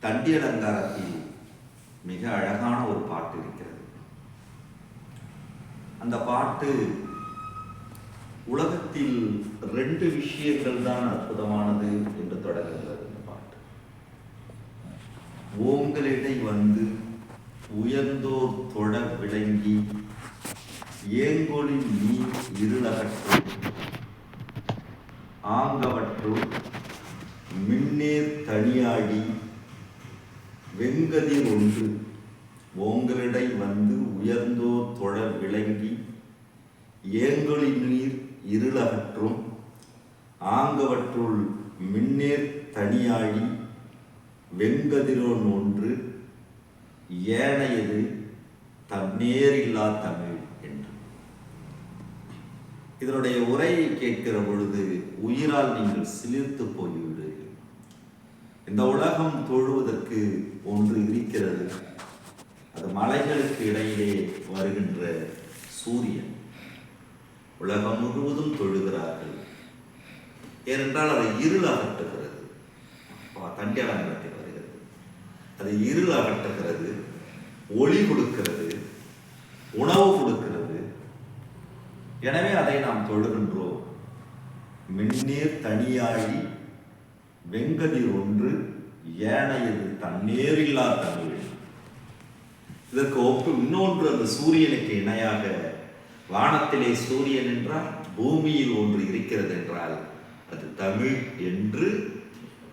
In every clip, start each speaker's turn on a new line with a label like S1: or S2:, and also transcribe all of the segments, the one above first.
S1: தண்டி அலங்காரத்தில் மிக அழகான ஒரு பாட்டு இருக்கிறது. அந்த பாட்டு உலகத்தில் 2 விஷயங்கள் தான் அற்புதமானது என்று தொடங்குகிறது. இந்த பாட்டு ஓங்களிடை வந்து உயர்ந்தோர் தொட விளங்கி ஏங்கொழின் நீர் இருளகற்றும் ஆங்கவற்றுள் மின்னேர் தனியாடி வெங்கதிர் ஒன்று ஓங்களிடை வந்து உயர்ந்தோர் தொட விளங்கி ஏங்கொழின் நீர் இருளகற்றும் ஆங்கவற்றுள் மின்னேர் தனியாடி வெங்கதிரோன் ஒன்று ஏனையது தன்னேரில்லா தமிழ் என்று. இதனுடைய உரையை கேட்கிற பொழுது உயிரால் நீங்கள் சிலிர்த்து போய்விடுவீர்கள். இந்த உலகம் தொழுவதற்கு ஒன்று இருக்கிறது. அது மலைகளுக்கு இடையிலே வருகின்ற சூரியன். உலகம் முழுவதும் தொழுகிறார்கள். ஏனென்றால் அது இருள் அகற்றுகிறது. தண்டி அலங்காரத்தில் வருகிறது. அது இருள் அகற்றுகிறது, ஒளி கொடுக்கிறது, உணவு கொடுக்கிறது. எனவே அதை நாம் தொழுகின்றோம். மின்னேர் தனியாழி வெங்கதிர் ஒன்று ஏனையது தன்னேரில்லா தமிழ். இதற்கு ஒப்பு இன்னொன்று அந்த சூரியனுக்கு இணையாக வானத்திலே சூரியன் என்றால் பூமியில் ஒன்று இருக்கிறது என்றால் அது தமிழ் என்று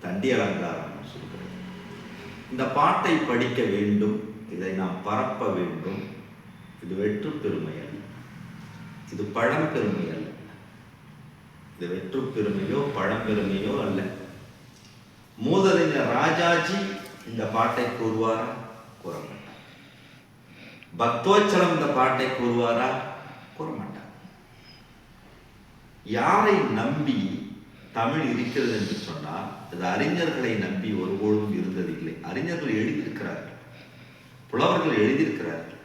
S1: தண்டி அலங்காரம் சொல்கிறது. இந்த பாட்டை படிக்க வேண்டும், இதை நாம் பரப்ப வேண்டும். இது வெற்று பெருமை அல்ல, இது பழம்பெருமை அல்ல. இது வெற்று பெருமையோ பழம்பெருமையோ அல்ல. மூதறிஞர் ராஜாஜி இந்த பாட்டை கூறுவாரா? கூற மாட்டார். பக்தோச்சலம் இந்த பாட்டை கூறுவாரா? கூற மாட்டார். யாரை நம்பி தமிழ் இருக்கிறது என்று சொன்னால் அது அறிஞர்களை நம்பி ஒருபோதும் இருந்ததில்லை. அறிஞர்கள் எழுதியிருக்கிறார்கள், புலவர்கள் எழுதியிருக்கிறார்கள்.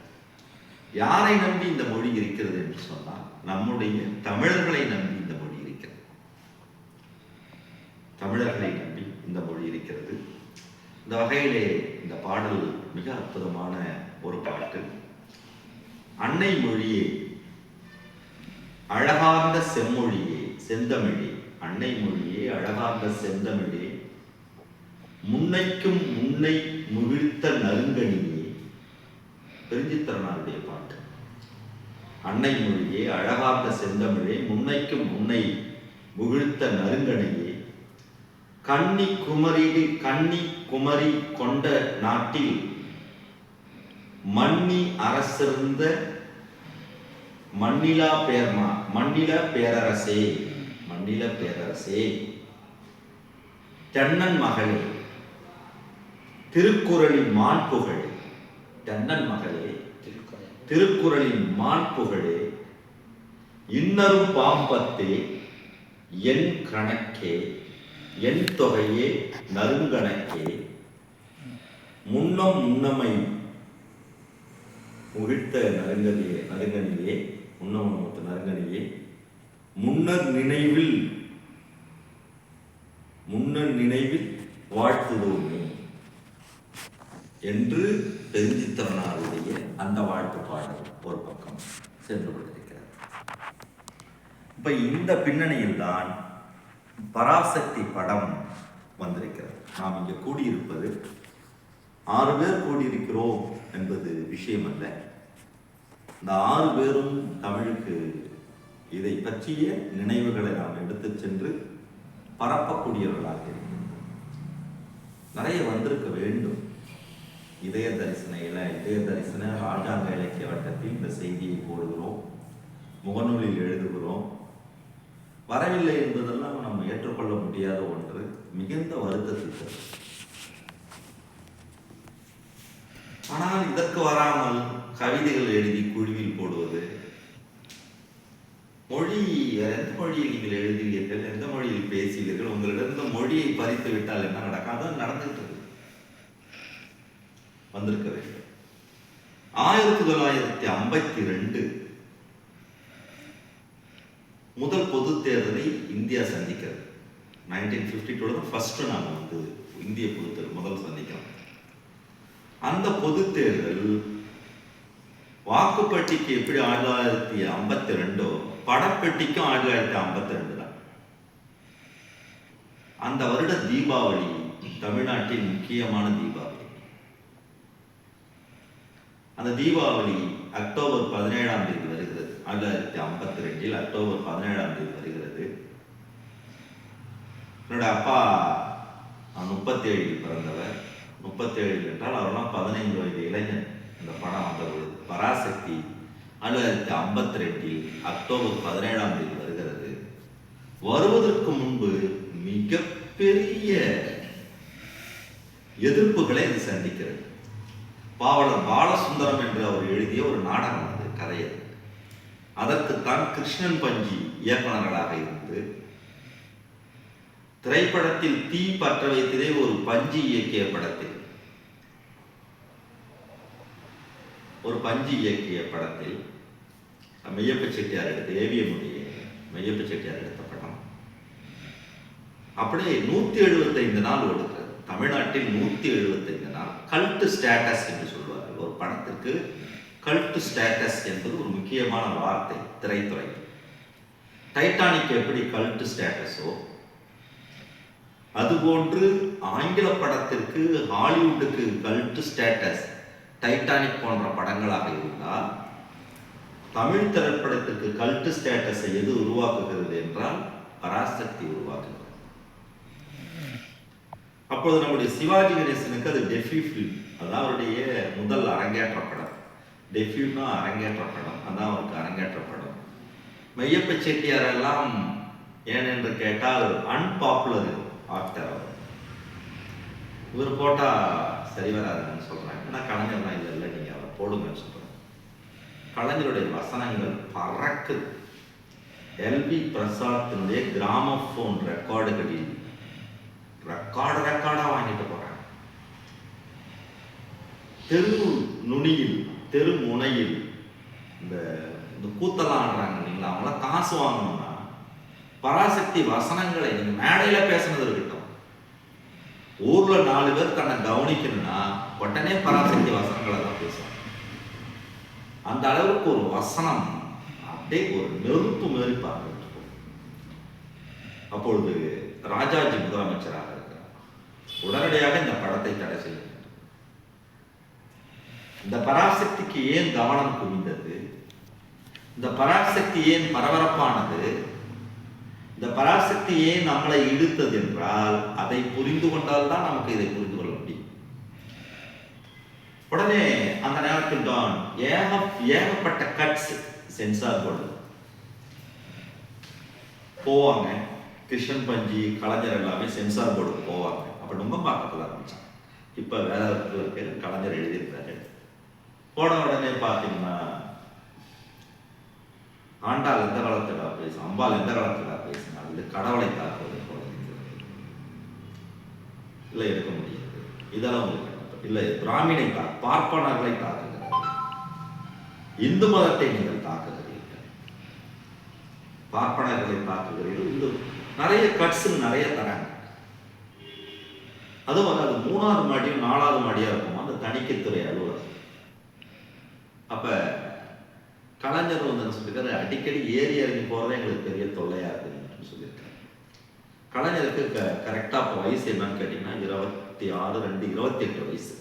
S1: யாரை நம்பி இந்த மொழி இருக்கிறது என்று சொன்னால் நம்முடைய தமிழர்களை நம்பி இந்த மொழி இருக்கிறது. தமிழர்களை நம்பி இந்த மொழி இருக்கிறது. இந்த வகையிலே இந்த பாடல் மிக அற்புதமான ஒரு பாட்டு. அன்னை மொழியே, அழகார்ந்த செம்மொழியே, செந்தமிழே, அன்னை மொழியே, அழகார்ந்த செந்தமிழே, முன்னைக்கும் முன்னை முகிழ்த்த நறுங்கணியே. பெருஞ்சித்திரனாருடைய பாட்டு. அன்னை மொழியே, அழகார்ந்த செந்தமிழே, முன்னைக்கும் முன்னை முகிழ்த்த நறுங்கணியே, கன்னி குமரி கொண்ட நாட்டில் மன்னி அரசிருந்த மண்ணிலா பேரரசே, மண்ணில பேரரசே, தென்னன் மகளே, திருக்குறளின் மாண்புகளே, தென்னன் மகளே, திருக்குறளின் மாண்புகளே, இன்னரும் பாம்பத்தே, என் கணக்கே, என் தொகையே, நறுங்கணக்கே, முன்னமை முகிழ்த்த நறுங்கனியே, நறுங்கனியே, முன்னர் நினைவில் வாழ்த்துவோமே என்று பெருஞ்சித்திரனாருடைய அந்த வாழ்த்து பாடல் ஒரு பக்கம் சென்று கொண்டிருக்கிறது. இப்ப இந்த பின்னணியில் தான் பராசக்தி படம் வந்திருக்கிறது. நாம் இங்கே கூடியிருப்பது 6 பேர் கூடியிருக்கிறோம் என்பது விஷயம் அல்ல. இந்த 6 பேரும் தமிழுக்கு இதை பற்றிய நினைவுகளை நாம் எடுத்து சென்று பரப்பக்கூடியவர்களாக இருக்கிறோம். நிறைய வந்திருக்க வேண்டும். இதய தரிசன ராஜாங்க இலக்கிய வட்டத்தில் இந்த செய்தியை போடுகிறோம், முகநூலில் எழுதுகிறோம். வரவில்லை என்பதெல்லாம் நம்ம ஏற்றுக்கொள்ள முடியாத ஒன்று. மிகுந்த வருத்தத்தை தரும். ஆனால் இதற்கு வராமல் கவிதைகள் எழுதி குழுவில் போடுவது, மொழி எந்த மொழியில் நீங்கள் எழுதுவீர்கள், எந்த மொழியில் பேசுவீர்கள், உங்களிடம் மொழியை பறித்து விட்டால் என்ன நடக்கும்? அதான் நடந்துட்டு வந்திருக்க வேண்டும். 1952 முதல் பொது தேர்தலை இந்தியா சந்திக்கிறது. 1952 தான் ஃபர்ஸ்ட் நாங்கள் இந்திய பொதுத்தேர்தல் முதல் சந்திக்கலாம். அந்த பொது தேர்தல் வாக்குப்பட்டிக்கு எப்படி 1952 படப்பெட்டிக்கும் 1952 தான். அந்த வருட தீபாவளி தமிழ்நாட்டின் முக்கியமான தீபாவளி. அந்த தீபாவளி அக்டோபர் 17ஆம் தேதி வருகிறது. 1952 அக்டோபர் 17ஆம் தேதி வருகிறது. என்னோட அப்பா 37 பிறந்தவர். 37 என்றால் அவரெல்லாம் 15 வயது இளைஞன். இந்த படம் வந்தது பராசக்தி 1952 அக்டோபர் 17ஆம் தேதி வருகிறது. வருவதற்கு முன்பு மிகப்பெரிய எதிர்ப்புகளை இது சந்திக்கிறது. பாவலர் பாலசுந்தரம் என்று அவர் எழுதிய ஒரு நாடகம் அது, கதை. அதற்குத்தான் கிருஷ்ணன் பஞ்சி இயக்குநர்களாக இருந்து திரைப்படத்தில் தீ பற்ற வைத்ததே ஒரு பஞ்சி இயக்கிய படத்தில் மெய்யப்ப செட்டியார் எடுத்த ஏவிஎம்முடைய மெய்யப்ப செட்டியார் எடுத்த படம் அப்படியே 175 நாள் ஓடுகிறது. தமிழ்நாட்டில் 175 நாள். கல்ட் ஸ்டேட்டஸ் என்று சொல்வார்கள். ஒரு படத்திற்கு கல்ட் ஸ்டேட்டஸ் என்பது ஒரு முக்கியமான வார்த்தை திரைத்துறை. டைட்டானிக் எப்படி கல்ட் ஸ்டேட்டஸோ அதுபோன்று ஆங்கில படத்திற்கு ஹாலிவுட்டுக்கு கல்ட் ஸ்டேட்டஸ் டைட்டானிக் போன்ற படங்களாக இருந்தால், தமிழ் திரைப்படத்திற்கு கல்ட் ஸ்டேட்டஸை எது உருவாக்குகிறது என்றால் பராசக்தி உருவாக்குகிறது. அப்போது நம்முடைய சிவாஜி கணேசனுக்கு அது டெஃபியூ ஃபிலிம், அதான் அவருடைய முதல் அரங்கேற்ற படம். டெஃபியூனா அரங்கேற்ற படம், அதான் அவருக்கு அரங்கேற்ற படம். மெய்யப்ப செட்டியார் எல்லாம் ஏனென்று கேட்டால் அன்பாப்புலர் ஆக்டர் அவர். இவர் போட்டா சரி வராதுன்னு சொல்றாங்க. ஏன்னா கலைஞர்லாம் இல்லை, நீங்க அவர் போடுங்கன்னு சொல்றாங்க. கலைஞருடைய வசனங்கள் பறக்குது. எல்வி பிரசாத்தினுடைய கிராமபோன் ரெக்கார்டுகளில் ரெக்கார்டா வாங்கிட்டு போறாங்க. தெரு நுனியில் தெரு முனையில் இந்த கூத்தெல்லாம் ஆடுறாங்க இல்லைங்களா, அவங்களாம் காசு வாங்கணும்னா பராசக்தி வசனங்களை நீங்க மேடையில பேசுனது இருக்கட்டும், ஊர்ல 4 பேர் தன்னை கவனிக்கணும்னா உடனே பராசக்தி வசனங்களை தான் பேசுவாங்க. அந்த அளவுக்கு ஒரு வசனம் அப்படியே ஒரு நெருப்பு மாரி பார்த்து. அப்பொழுது ராஜாஜி முதலமைச்சராக இருக்கிறார். உடனடியாக இந்த படத்தை தடை செய்ய வேண்டும். இந்த பராசக்திக்கு ஏன் கவனம் குவிந்தது, இந்த பராசக்தி ஏன் பரபரப்பானது, இந்த பராசக்தி ஏன் நம்மளை இழுத்தது என்றால் அதை புரிந்து கொண்டால் தான் நமக்கு இதை புரிந்து கொள்ள முடியும். உடனே அந்த நேரத்தில் தான் ஏகப்பட்ட கட்ஸ் சென்சார் போர்டு போவாங்க. கிருஷ்ணன் பஞ்சி கலைஞர் எல்லாமே சென்சார் போர்டுக்கு போவாங்க. அப்ப ரொம்ப பார்க்கல ஆரம்பிச்சான். இப்ப வேற இடத்துல கலைஞர் எழுதியிருக்காரு. போன உடனே பார்த்தீங்கன்னா ஆண்டாள் எந்த காலத்துல பேசும், அம்பாள் எந்த காலத்துல பேசினா இது கடவுளை தாக்குவது போல இல்லை, எடுக்க முடியாது. இதெல்லாம் உங்களுக்கு இல்லை, பிராமணை பார்ப்பனர்களை தாக்குகிறார், இந்து மதத்தை நீங்கள் தாக்குகிறீர்கள், பார்ப்பனர்களை தாக்குகிறீர்கள். இந்து நிறைய கட்ஸ் நிறைய தராங்க. அதுவும் அது 3வது மாடியும் 4வது மாடியா இருக்கும் அந்த தணிக்கைத்துறை அலுவலர். அப்ப கலைஞர் வந்து என்ன சொல்லியிருக்காரு, அடிக்கடி ஏறி இறங்கி போறதே எங்களுக்கு பெரிய தொல்லையா இருக்குன்னு சொல்லியிருக்காரு. கலைஞருக்கு கரெக்டா இப்போ வயசு என்னன்னு கேட்டீங்கன்னா 26-2 28 வயசு.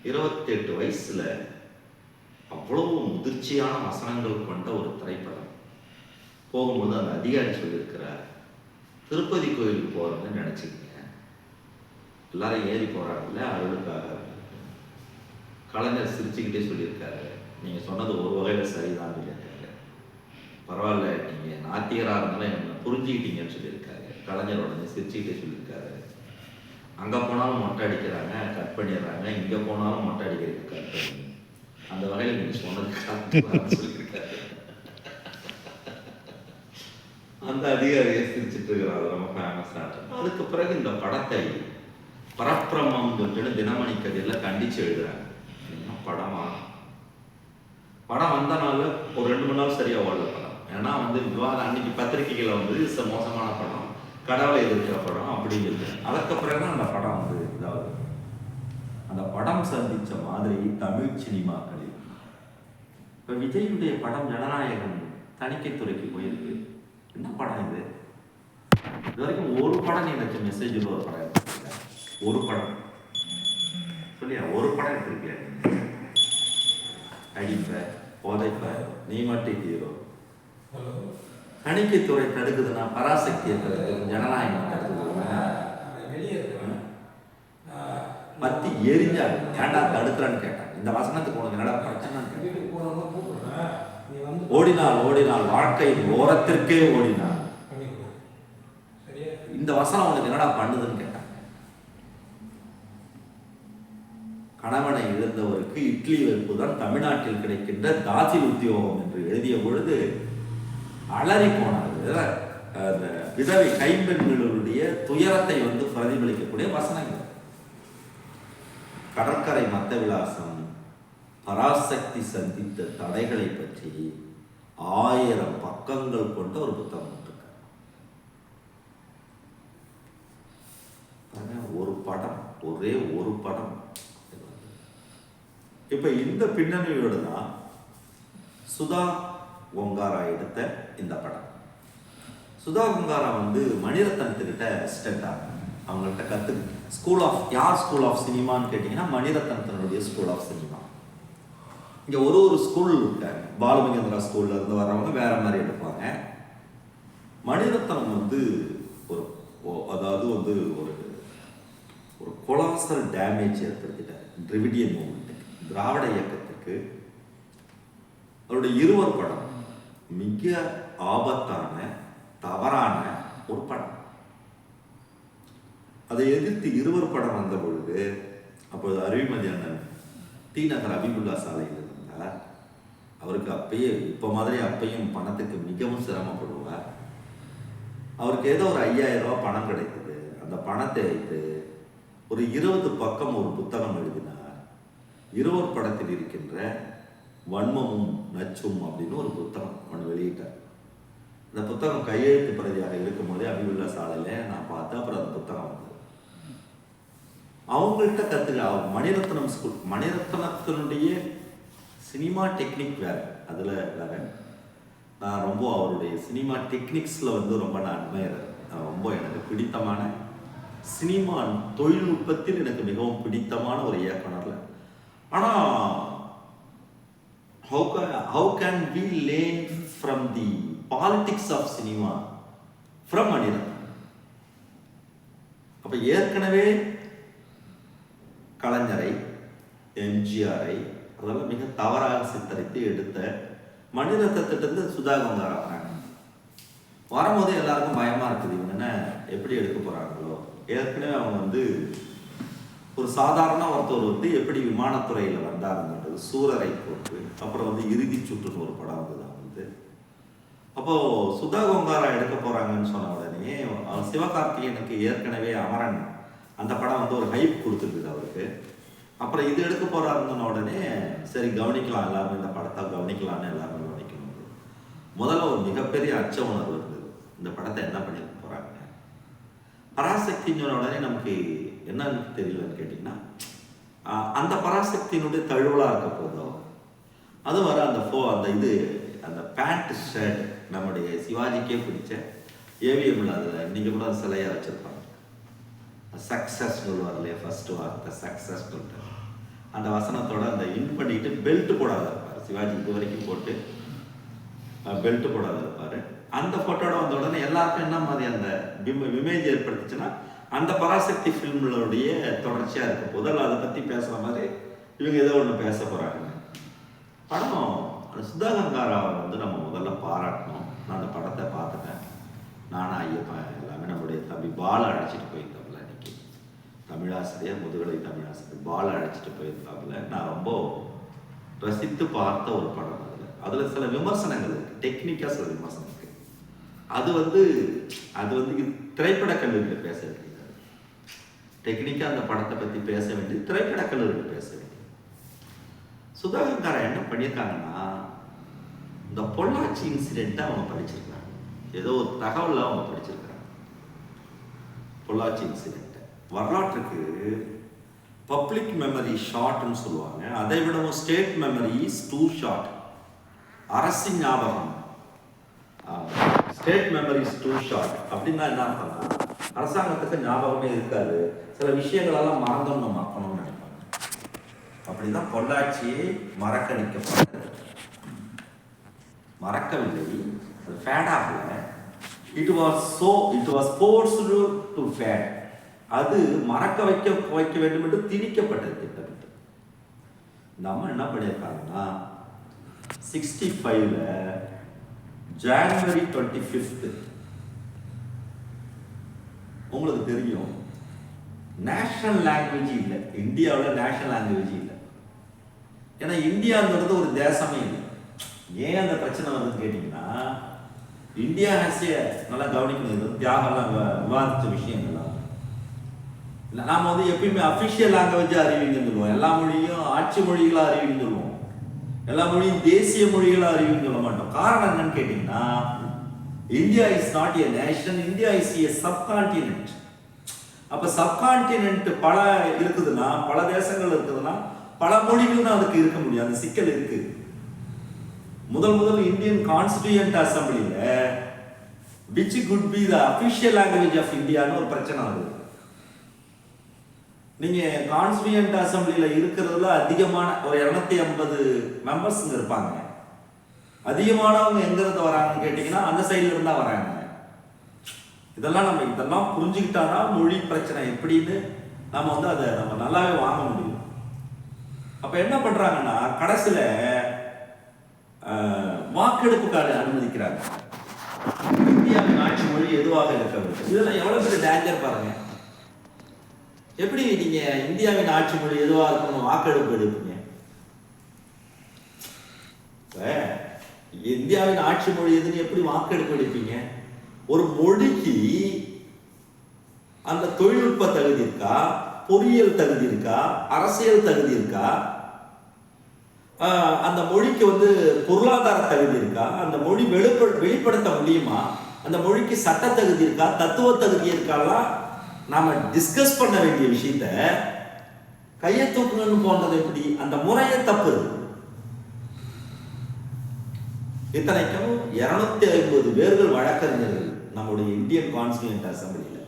S1: 28 வயசுல அவ்வளவு முதிர்ச்சியான வசனங்கள் கொண்ட ஒரு திரைப்படம். போகும்போது அந்த அதிகாரி சொல்லியிருக்கிறார், திருப்பதி கோயிலுக்கு போறதுன்னு நினைச்சுக்கீங்க, எல்லாரும் ஏறி போறாங்கல்ல அவர்களுக்காக. கலைஞர் சிரிச்சுக்கிட்டே சொல்லியிருக்காரு, நீங்க சொன்னது ஒரு வகையில சரிதான் இல்லைங்க, பரவாயில்ல, நீங்க நாத்திகரா இருந்தாலும் என்ன புரிஞ்சுக்கிட்டீங்கன்னு சொல்லியிருக்காரு. கலைஞர் உடனே சிரிச்சுக்கிட்டே சொல்லியிருக்காரு, அங்க போனாலும் மொட்டை அடிக்கிறாங்க கட் பண்ணிடுறாங்க, இங்க போனாலும் மொட்டை அடிக்கிறதுக்கு கட் பண்ணி, அந்த வகையில் நீங்க சொன்னது சொல்லியிருக்காரு. அந்த அதிகாரியை சிரிச்சுட்டு இருக்கிறாரு, ரொம்ப ஃபேமஸ் ஆச்சு. அதுக்கு பிறகு இந்த படத்தை பரப்பிரமம் சொல்லிட்டு தினமணி கதையில கண்டிச்சு எழுதுறாங்க. படம் வந்தனால ஒரு 2 மணி நேரம் சரியா ஓடல படம். ஏன்னா வந்து விவாதம் அன்னைக்கு பத்திரிகைகளை வந்து மோசமான படம், கடவுளை எதிர்க்கிற படம் அப்படிங்கிறது. அதற்கு பிறகுதான் அந்த படம் வந்து இதாவது அந்த படம் சந்திச்ச மாதிரி தமிழ் சினிமாக்களில் இப்போ விஜயுடைய படம் ஜனநாயகம் தணிக்கைத்துறைக்கு போயிருக்கு. என்ன படம் இது? இது வரைக்கும் ஒரு படம் நீ எனக்கு மெசேஜில் ஒரு படம் எடுத்துருக்க, ஒரு படம் சொல்லியா, ஒரு படம் எடுத்திருக்கியா? அடிப்ப போதைப்ப நீ மட்டும் ஹீரோ. தணிக்கைத்துறை தடுக்குதுன்னா பராசக்தியை தடுக்குது, ஜனநாயகம் தடுக்குதுன்னா பத்தி எரிஞ்சாங்க. ஏன்டா தடுக்கிறான்னு கேட்டாங்க. இந்த வசனத்துக்கு உனக்கு என்னடா பிரச்சனை? ஓடினால் ஓடினால் வாழ்க்கையின் ஓரத்திற்கே ஓடினாள். இந்த வசனம் உனக்கு என்னடா பண்ணுதுன்னு கேட்டாங்க. கணவனை இழந்தவருக்கு இட்லி வைப்பு தான் தமிழ்நாட்டில் கிடைக்கின்ற தாசில் உத்தியோகம் என்று எழுதிய பொழுது அலறி போனார். அந்த விதவை கைம்பெண்களுடைய துயரத்தை வந்து பிரதிபலிக்கக்கூடிய வசனங்கள். கடற்கரை மத்த விலாசம் பராசக்தி சந்தித்த தடைகளை பற்றி 1000 பக்கங்கள் கொண்ட ஒரு புத்தகம் இருக்கு. ஒரு படம், ஒரே ஒரு படம். இப்ப இந்த பின்னணியோடு தான் சுதா கொங்காரா எடுத்த இந்த படம். சுதா கொங்காரா வந்து மணிரத்னத்துக்கிட்ட அசிஸ்டண்டா அவங்கள்ட்ட கற்று ஸ்கூல் ஆஃப் சினிமான்னு கேட்டிங்கன்னா மணிரத்னத்தினுடைய ஸ்கூல் ஆஃப் சினிமா. இங்கே ஒரு ஸ்கூல் இருக்காங்க. பாலுமகேந்திரா ஸ்கூல்ல இருந்து வர்றவங்க வேற மாதிரி எடுப்பாங்க. மணிரத்னம் வந்து அதாவது வந்து ஒரு கொலாசல் டேமேஜ் ஏற்படுத்திட்டார் திராவிடியன் மூவ்மெண்ட்டுக்கு, திராவிட இயக்கத்துக்கு. அவருடைய இருவர் படம் மிக ஆபத்தான தவறான ஒரு படம். அதை எதிர்த்து இருவர் படம் வந்த பொழுது அப்போது அருவிமதி அண்ணன் டி நகர் அபிபுல்லா சாலையில் இருந்தார். அவருக்கு அப்பயே இப்போ மாதிரி அப்பையும் பணத்துக்கு மிகவும் சிரமப்படுவார். அவருக்கு ஏதோ ஒரு 5000 ரூபாய் பணம் கிடைத்தது. அந்த பணத்தை வைத்து ஒரு 20 பக்கம் ஒரு புத்தகம் எழுதினார். இருவர் படத்தில் இருக்கின்ற வன்மமும் நச்சும் அப்படின்னு ஒரு புத்தகம் ஒன்று வெளியிட்டார். அந்த புத்தகம் கையெழுத்து பிரதியாக இருக்கும்போதே அபிபுல்லா சாலையில் நான் பார்த்தேன். அப்புறம் அந்த புத்தகம் வந்தது. அவங்கள்ட்ட கற்றுக்க மணிரத்னம் ஸ்கூல், மணிரத்னத்தினுடைய சினிமா டெக்னிக் வேறு, அதில் வேறு. நான் ரொம்ப அவருடைய சினிமா டெக்னிக்ஸில் வந்து ரொம்ப நான் அட்மையர். ரொம்ப எனக்கு பிடித்தமான சினிமா தொழில்நுட்பத்தில் எனக்கு மிகவும் பிடித்தமான ஒரு இயக்குனர்ல. ஆனால் how can we learn from the politics of cinema from Mani Ratnam? அப்போ ஏற்கனவே கலைஞரை, எம்ஜிஆரை அதெல்லாம் மிக தவறாக சித்தரித்து எடுத்த மணிரத்னத்திலிருந்து சுதா கொங்காரா வரும்போது எல்லாருக்கும் பயமா இருக்குது. இவங்க என்ன எப்படி எடுக்க போறாங்களோ. ஏற்கனவே அவங்க வந்து ஒரு சாதாரண ஒருத்தர் வந்து எப்படி விமானத்துறையில் வந்தாருன்றது சூரரை போட்டு, அப்புறம் வந்து இறுதி சுற்றுன்னு ஒரு படம் வந்துதான் வந்து. அப்போ சுதா கொங்காரா எடுக்க போறாங்கன்னு சொன்ன உடனே சிவகார்த்திகேயனுக்கு ஏற்கனவே அமரன் அந்த படம் வந்து ஒரு ஹைப் கொடுத்துருக்குது அவருக்கு. அப்புறம் இது எடுக்க போறாருன்னு உடனே சரி கவனிக்கலாம், எல்லாருமே இந்த படத்தை கவனிக்கலான்னு எல்லாருமே கவனிக்கணும். முதல்ல ஒரு மிகப்பெரிய அச்ச உணர்வு இருந்தது, இந்த படத்தை என்ன பண்ணிக்க போறாங்க. பராசக்தின்னு உடனே நமக்கு என்னன்னு தெரியலன்னு கேட்டீங்கன்னா, அந்த பராசக்தியினுடைய தழுவலா இருக்க போதோ அது வர அந்த பேண்ட் ஷர்ட் நம்முடைய சிவாஜிக்கே பிடிச்ச ஏவிஎம்ல அதில் இன்னைக்கு கூட சிலையா வச்சிருப்பாங்க. சக்சஸ் சொல்லுவார் இல்லையா, ஃபர்ஸ்ட் வார்த்தை சக்சஸ் சொல்லிட்டு அந்த வசனத்தோட அந்த இன் பண்ணிட்டு பெல்ட் போடாத இருப்பார் சிவாஜி. இது வரைக்கும் போட்டு பெல்ட் போடாத இருப்பாரு. அந்த போட்டோட வந்த உடனே எல்லாருக்கும் என்ன மாதிரி அந்த இமேஜ் ஏற்படுத்துச்சுன்னா அந்த பராசக்தி ஃபிலிம்களுடைய தொடர்ச்சியா இருக்க போது அதை பத்தி பேசுற மாதிரி இவங்க ஏதோ ஒன்று பேச போறாங்க. படம் சுதா கொங்காராவை வந்து நம்ம முதல்ல பாராட்டணும். நான் அந்த படத்தை பார்த்துட்டேன். நானா ஐயப்பன் எல்லாமே நம்முடைய தம்பி பாலை அழைச்சிட்டு போயிருந்தாப்புல. இன்னைக்கு தமிழாசிரியர், முதுகலை தமிழாசிரியர் பாலை அழைச்சிட்டு போயிருந்தாப்புல. நான் ரொம்ப ரசித்து பார்த்த ஒரு படம். அதில் சில விமர்சனங்கள் இருக்கு, டெக்னிக்காக சில விமர்சனம் இருக்கு. அது வந்து திரைப்பட கல்லூரியில் பேச வேண்டியது, டெக்னிக்காக அந்த படத்தை பற்றி பேச வேண்டியது திரைப்பட கல்லூரியில் பேச வேண்டியது. சுதா கொங்காரா என்ன பண்ணியிருக்காங்கன்னா, இந்த பொள்ளாச்சி இன்சிடென்ட்டை அவங்க படிச்சிருக்காங்க. ஏதோ ஒரு தகவலில் அவங்க படிச்சிருக்காங்க. பொள்ளாச்சி இன்சிடென்ட் வரலாற்றுக்கு பப்ளிக் மெமரி ஷார்ட்னு சொல்லுவாங்க. அதை விடவும் state memory is too short. அரசின் ஞாபகம் state memory is too short அப்படின்னா என்ன அர்த்தம்னா அரசாங்கத்துக்கு ஞாபகமே இருக்காது, சில விஷயங்களெல்லாம் மறந்தோம்னு மறக்கணும்னு நினைப்பாங்க. அப்படிதான் பொள்ளாச்சியை மறக்கடிக்கப்பட்டது. மறக்கவில்லை, அது ஃபேடாகல. It was forced to fade. அது மறக்க வைக்க வேண்டும் என்று திணிக்கப்பட்டது திட்டமிட்டு. நம்ம என்ன பண்ணியிருக்காங்கன்னா 65ல ஜனவரி 25 உங்களுக்கு தெரியும் நேஷனல் லாங்குவேஜ் இல்லை இந்தியாவில். நேஷனல் லாங்குவேஜ் இல்லை, ஏன்னா இந்தியாங்கிறது ஒரு தேசமே இல்லை. ஏன் அந்த பிரச்சனை வருதுன்னு கேட்டீங்கன்னா இந்தியா நல்லா கவனிக்கணும். தியாகம்லாம் விவாதித்த விஷயங்கள்லாம் நாம எப்பயுமே அபிஷியல் லாங்குவேஜ் அறிவிங்கன்னு சொல்லுவோம். எல்லா மொழியும் ஆட்சி மொழிகளா அறிவிங்கன்னு சொல்லுவோம். எல்லா மொழியும் தேசிய மொழிகளா அறிவிங்கன்னு சொல்ல மாட்டோம். காரணம் என்னன்னு கேட்டீங்கன்னா India is not a nation, India is a subcontinent. அப்ப சப்கான்டினென்ட் பல இருக்குதுன்னா, பல தேசங்கள் இருக்குதுன்னா பல மொழிகள் தான் அதுக்கு இருக்க முடியும். அந்த சிக்கல் இருக்கு. முதல் இந்தியன் கான்ஸ்டிடியூயன்ட் அசம்பிளில which could be the official language of Indiaன்னு ஒரு பிரச்சனை வருது. நீங்க கான்ஸ்டிடியூயன்ட் அசம்பிளில இருக்கிறதுல அதிகமான ஒரு 250 மெம்பர்ஸ் இருப்பாங்க. அதிகமானவங்க எங்க இருந்து வராங்கன்னு கேட்டீங்கன்னா அந்த சைட்ல இருந்தா வராங்க. இதெல்லாம் புரிஞ்சுக்கிட்டாதான் மொழி பிரச்சனை எப்படின்னு நம்ம அதை நம்ம நல்லாவே வாங்க முடியும். அப்ப என்ன பண்றாங்கன்னா கடைசியில வாக்கெடுப்புக்காக அனுமதிக்கிறாங்க. இந்தியாவின் ஆட்சி மொழி எதுவாக இருக்க வேண்டும். இதெல்லாம் எவ்வளவு பெரிய டேஞ்சர் பாருங்க. எப்படி நீங்க இந்தியாவின் ஆட்சி மொழி எதுவாக இருக்கணும் வாக்கெடுப்பு எடுப்பீங்க? இந்தியாவின் ஆட்சி மொழி எதுன்னு எப்படி வாக்கெடுப்பு எடுப்பீங்க? ஒரு மொழிக்கு அந்த தொழில்நுட்ப தகுதி இருக்கா, பொறியியல் தகுதி இருக்கா, அரசியல் தகுதி இருக்கா, அந்த மொழிக்கு பொருளாதார தகுதி இருக்கா, அந்த மொழி வெளிப்படுத்த முடியுமா, அந்த மொழிக்கு சட்ட தகுதி இருக்கா, தத்துவ தகுதி இருக்காலாம் நாம டிஸ்கஸ் பண்ண வேண்டிய விஷயத்த கையை தூக்கணும்னு போன்றது எப்படி? அந்த முறையே தப்பு. இத்தனைக்கும் 250 பேர்கள் வழக்கறிஞர்கள் நம்முடைய இந்தியன் கான்ஸ்டிடியூயன்ட் அசம்பிளில.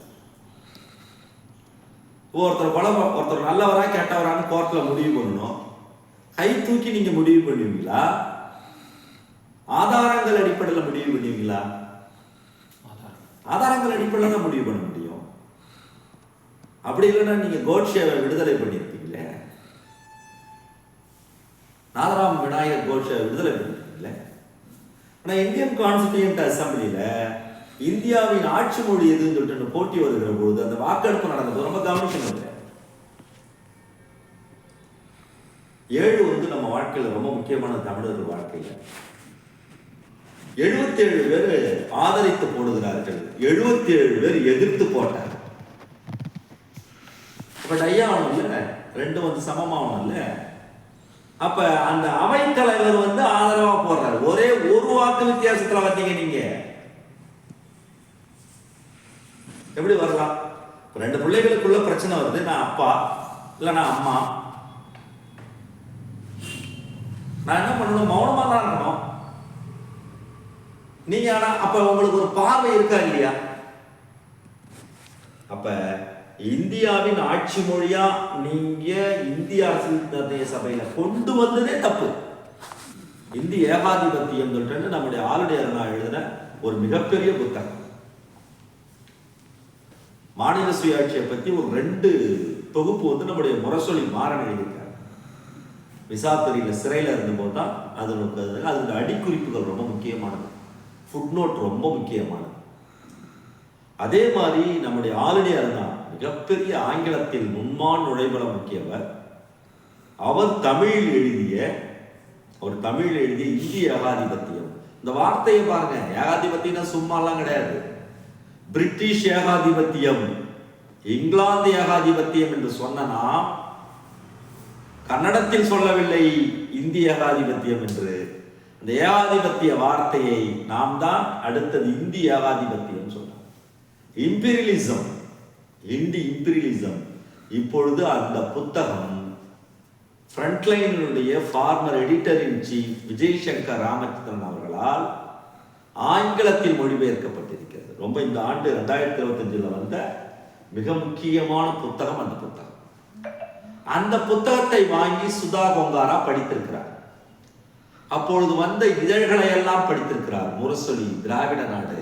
S1: ஒருத்தர் நல்லவரா கெட்டவரான்னு கோர்ட்ல முடிவு பண்ணணும். கை தூக்கி நீங்க முடிவு பண்ணுவீங்களா, ஆதாரங்கள் அடிப்படையில் முடிவு பண்ணுவீங்களா? ஆதாரங்கள் அடிப்படையில் தான் முடிவு பண்ண முடியும். அப்படி இல்லைன்னா நீங்க கோட்சேவை விடுதலை பண்ணியிருப்பீங்களே, நாதராம் விநாயகர் கோட்சேவை விடுதலை பண்ணியிருப்பீங்களே. ஆனா இந்தியன் கான்ஸ்டிடியூயன்ட் அசம்பிளில இந்தியாவின் ஆட்சி மொழி எதுன்னு சொல்லிட்டு போட்டி வருகிற பொழுது அந்த வாக்கெடுப்பு நடந்தது ரொம்ப கவனிக்கணும். 7 நம்ம வாழ்க்கையில ரொம்ப முக்கியமான தமிழர்கள் வாழ்க்கையில 77 பேர் ஆதரித்து போடுகிறார்கள், 77 பேர் எதிர்த்து போட்டாங்க. இப்ப டையா ஆகணும் இல்ல, ரெண்டும் சமமாகணும் இல்ல. அப்ப அந்த அவைத்தலைவர் ஆதரவா போடுறாரு. ஒரே ஒரு வாக்கு வித்தியாசத்துல வந்தீங்க நீங்க. எப்படி வரலாம்? 2 பிள்ளைகளுக்குள்ள பிரச்சனை வருது. நான் அப்பா இல்ல நான் அம்மா, நான் என்ன பண்ணணும்? மௌனமா தான் இருக்கணும். நீங்க ஆனா அப்ப உங்களுக்கு ஒரு பார்வை இருக்கா இல்லையா? அப்ப இந்தியாவின் ஆட்சி மொழியா நீங்க இந்திய அரசியல் சபையில கொண்டு வந்ததே தப்பு. இந்திய ஏகாதிபத்தியம் சொல்லிட்டு நம்முடைய ஆளுடைய எழுதின ஒரு மிகப்பெரிய புத்தகம். மாநில சுயாட்சியை பத்தி ஒரு 2 தொகுப்பு நம்முடைய முரசொலி மாறன் எழுதியிருக்காங்க. விசாத்துறையில சிறையில இருந்த போது தான் அதோட அடிக்குறிப்புகள் ரொம்ப முக்கியமானது, ஃபுட்நோட் ரொம்ப முக்கியமானது. அதே மாதிரி நம்முடைய ஆளுநர் தான் மிகப்பெரிய ஆங்கிலத்தில் முன்மான் நுழைபல முக்கியவர். அவர் தமிழில் எழுதிய இந்திய ஏகாதிபத்தியம். இந்த வார்த்தையை பாருங்க, ஏகாதிபத்தியம் சும்மாலாம் கிடையாது. பிரிட்டிஷ் ஏகாதிபத்தியம், இங்கிலாந்து ஏகாதிபத்தியம் என்று சொன்னா கன்னடத்தில் சொல்லவில்லை இந்திய ஏகாதிபத்தியம் என்று. இந்த ஏகாதிபத்திய வார்த்தையை நாம் தான் அடுத்தது இந்திய ஏகாதிபத்தியம் சொன்னோம். Imperialism Hindi imperialism. இப்பொழுது அந்த புத்தகம் ஃப்ரண்ட்லைனுடைய former editor in chief Vijay Shankar Ramachandran அவர்களால் ஆங்கிலத்தில் மொழிபெயர்க்கப்பட்டிருக்கிறது. ரொம்ப இந்த ஆண்டு 2025 வந்த மிக முக்கியமான புத்தகம் அந்த புத்தகம். அந்த புத்தகத்தை வாங்கி சுதா கொங்காரா படித்திருக்கிறார். அப்பொழுது வந்த இதழ்களை எல்லாம் படித்திருக்கிறார். முரசொலி, திராவிட நாடு,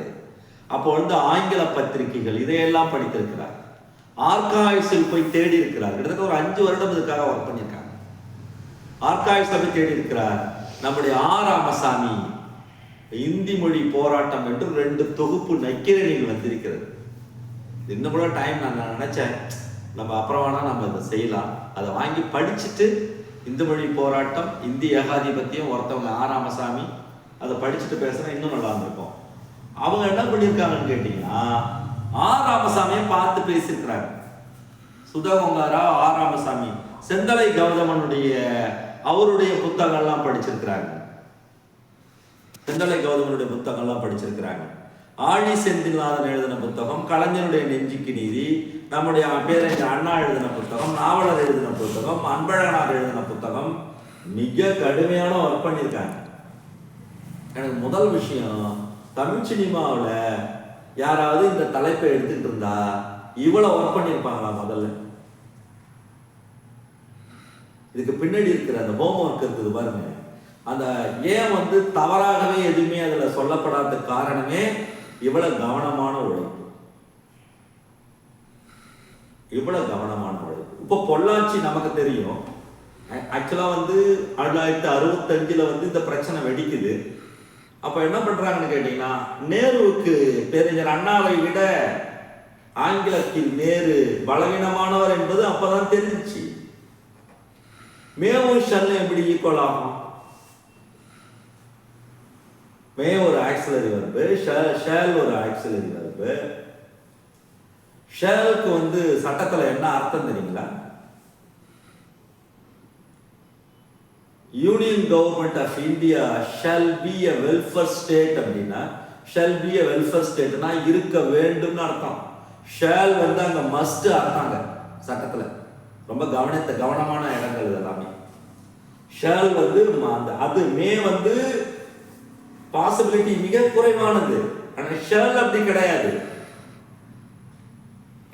S1: அப்பொழுது ஆங்கில பத்திரிகைகள், இதையெல்லாம் படித்திருக்கிறார். ஆர்காய்வ்ஸில் போய் தேடி இருக்கிறார். கிட்டத்தட்ட ஒரு 5 வருடம் இதுக்காக ஒர்க் பண்ணியிருக்காங்க. ஆர்காய்வ்ஸை போய் தேடி இருக்கிறார். நம்முடைய ராமசாமி இந்தி மொழி போராட்டம் என்று 2 தொகுப்பு நக்கீரணிகள் வந்திருக்கிறது. இன்னும் கூட டைம் நான் நினைச்சேன், நம்ம அப்புறம் வேணா நம்ம இதை செய்யலாம். அதை வாங்கி படிச்சுட்டு இந்து மொழி போராட்டம், இந்திய ஏகாதிபத்தியம், ஒருத்தவங்க ராமசாமி அதை படிச்சுட்டு பேசுனா இன்னும் நல்லா இருந்திருக்கும். அவங்க என்ன பண்ணியிருக்காங்கன்னு கேட்டீங்கன்னா, ராமசாமியை பார்த்து பேசியிருக்கிறாங்க. சுதா கொங்காரா, ராமசாமி, செந்தலை கௌதமனுடைய அவருடைய புத்தகங்கள்லாம் படிச்சிருக்கிறாங்க. செந்தலை கௌதமனுடைய புத்தகங்கள்லாம் படிச்சிருக்கிறாங்க. ஆழி செந்தில்நாதன் எழுதின புத்தகம், கலைஞருடைய நெஞ்சுக்கு நீதி, நம்முடைய பேரறிஞர் அண்ணா எழுதின புத்தகம், நாவலர் எழுதின புத்தகம், அன்பழகனார் எழுதின புத்தகம், மிக கடுமையான ஒர்க் பண்ணியிருக்காங்க. எனக்கு முதல் விஷயம், தமிழ் சினிமாவில் யாராவது இந்த தலைப்பை எடுத்துட்டு இருந்தா இவ்வளவு ஒர்க் பண்ணியிருப்பாங்களா? முதல்ல இதுக்கு பின்னாடி இருக்கிற அந்த ஹோம் ஒர்க் இருக்குது பாருங்க. அந்த ஏன் தவறாகவே எதுவுமே அதுல சொல்லப்படாத காரணமே இவ்வளவு கவனமான உழைப்பு, இவ்வளவு கவனமான உழைப்பு. இப்போ பொள்ளாச்சி நமக்கு தெரியும். ஆக்சுவலா 1965 இந்த பிரச்சனை வெடிக்குது. அப்ப என்ன பண்றாங்கன்னு கேட்டீங்கன்னா, நேருவுக்கு பேரறிஞர் அண்ணாவை விட ஆங்கிலத்தில் நேரு பலவீனமானவர் என்பது அப்பதான் தெரிஞ்சிச்சு. மேவும் ஷல் எப்படி ஈக்குவல் ஆகும்? மே ஒரு ஆக்சிலரி வருது, ஷேல் ஒரு ஆக்சிலரி வருது. ஷேலுக்கு சட்டத்துல என்ன அர்த்தம் தெரியுங்களா? Union government of India shall be a welfare state அப்படின்னா, ஷால் பி a வெல்ஃபேர் ஸ்டேட்னா இருக்க வேண்டும்னு அர்த்தம். ஷால் அங்க மஸ்ட் அர்த்தங்க சட்டத்துல. ரொம்ப கவனமான இடங்கள் இதெல்லாமே. ஷால் அது மே பாசிபிலிட்டி மிக குறைவானது. ஆனா ஷால் அப்படி கிடையாது.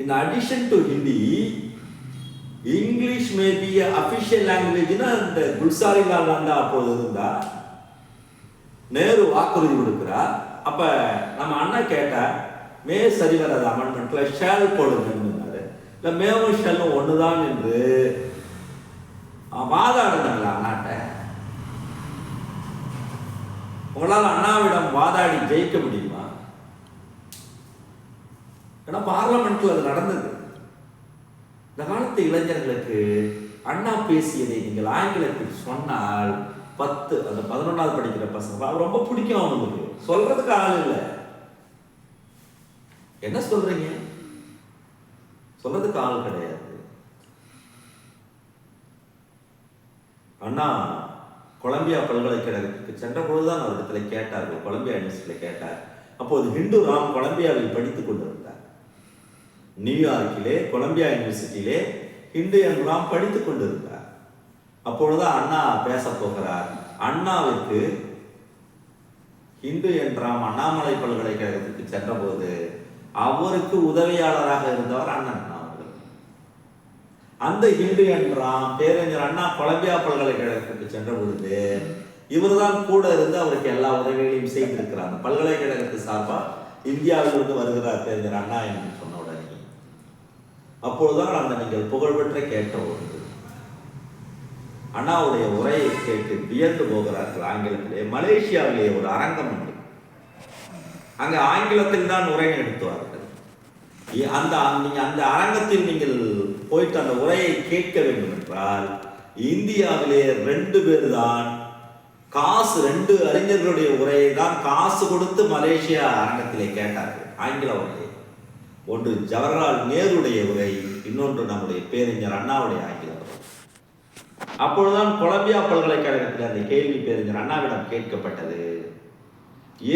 S1: In addition to Hindi, English may be a official language. இந்த குல்சாரி லால் நந்தா அப்போது இருந்தா நேரு வாக்குறுதி கொடுக்கிறார். அப்ப நம்ம அண்ணா கேட்டா மே சரி வராது, அமெண்ட்மெண்ட்ல ஷால் போடுங்கன்னாரு. இல்ல மேவும் ஷாலும் ஒண்ணுதான் என்று வாதாடுனாங்களா அண்ணாட்ட? உங்களால் அண்ணாவிடம் வாதாடி ஜெயிக்க முடியுமா? ஏன்னா பார்லமெண்ட்ல அது நடந்தது. இந்த காலத்து இளைஞர்களுக்கு அண்ணா பேசியதை நீங்கள் ஆங்கிலத்தில் சொன்னால் 11வது படிக்கிற பசங்க ரொம்ப பிடிக்கும். அவங்களுக்கு சொல்றதுக்கு ஆள் இல்லை. என்ன சொல்றீங்க? சொல்றதுக்கு ஆள் கிடையாது. அண்ணா கொலம்பியா பல்கலைக்கழகத்துக்கு சென்ற பொழுதுதான் அவர் இடத்துல கேட்டார்கள். கொலம்பியா யூனிவர்சிட்டியில கேட்டார். அப்போது ஹிந்து ராம் கொலம்பியாவில் படித்துக் கொண்டிருந்தார். நியூயார்க்கிலே கொலம்பியா யூனிவர்சிட்டியிலே ஹிந்து ராம் படித்துக் கொண்டிருந்தார். அப்பொழுதுதான் அண்ணா பேச போகிறார். அண்ணாவிற்கு ஹிந்து ராம் அண்ணாமலை பல்கலைக்கழகத்துக்கு சென்ற போது அவருக்கு உதவியாளராக இருந்தவர் அண்ணன் அவர்கள். அந்த ஹிந்து ராம் பேரறிஞர் அண்ணா கொலம்பியா பல்கலைக்கழகத்துக்கு சென்ற பொழுது இவர்தான் கூட இருந்து அவருக்கு எல்லா உதவிகளையும் செய்திருக்கிறார். அந்த பல்கலைக்கழகத்து சார்பா இந்தியாவிலிருந்து வருகிறார் பேரறிஞர் அண்ணா என்று சொன்ன உடனே அப்பொழுதுதான் அந்த நீங்கள் புகழ்பெற்ற கேட்ட ஒன்று அண்ணாவுடைய உரையை கேட்டு வியந்து போகிறார்கள். ஆங்கிலத்திலே மலேசியாவிலே ஒரு அரங்கம் உண்டு. அங்க ஆங்கிலத்தில் தான் உரை நடத்துவார்கள். அந்த அரங்கத்தில் நீங்கள் போயிட்டு அந்த உரையை கேட்க வேண்டும் என்றால் இந்தியாவிலே 2 பேர் தான் காசு, 2 அறிஞர்களுடைய உரையை தான் காசு கொடுத்து மலேசியா அரங்கத்திலே கேட்டார்கள். ஆங்கில உரையை. ஒன்று ஜவஹர்லால் நேருடைய உரை, இன்னொன்று நம்முடைய பேரறிஞர் அண்ணாவுடைய ஆங்கில உரை. அப்பொழுதுதான் கொலம்பியா பல்கலைக்கழகத்தில் அந்த கேள்வி பேரறிஞர் அண்ணாவிடம் கேட்கப்பட்டது.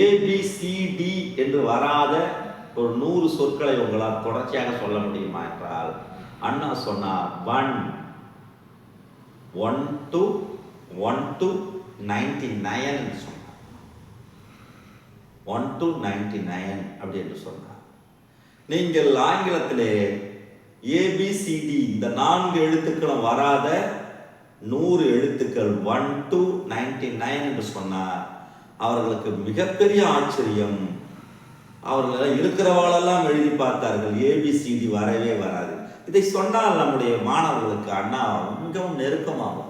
S1: ABCD என்று வராத ஒரு 100 சொற்களை உங்களால் தொடர்ச்சியாக சொல்ல முடியுமா என்றால், அண்ணா சொன்னார் 1 to 99 என்று சொன்னார். 1 to 99 அப்படி என்று சொன்னார். நீங்கள் ஆங்கிலத்திலே ABCD இந்த 4 எழுத்துக்களும் வராத 100 எழுத்துக்கள் 1 to 99 என்று சொன்னார். அவர்களுக்கு மிகப்பெரிய ஆச்சரியம். அவர்கள் இருக்கிறவாளெல்லாம் எழுதி பார்த்தார்கள், ABCD வரவே வராது. இதை சொன்னால் நம்முடைய மாணவர்களுக்கு அண்ணா மிகவும் நெருக்கமாகும்.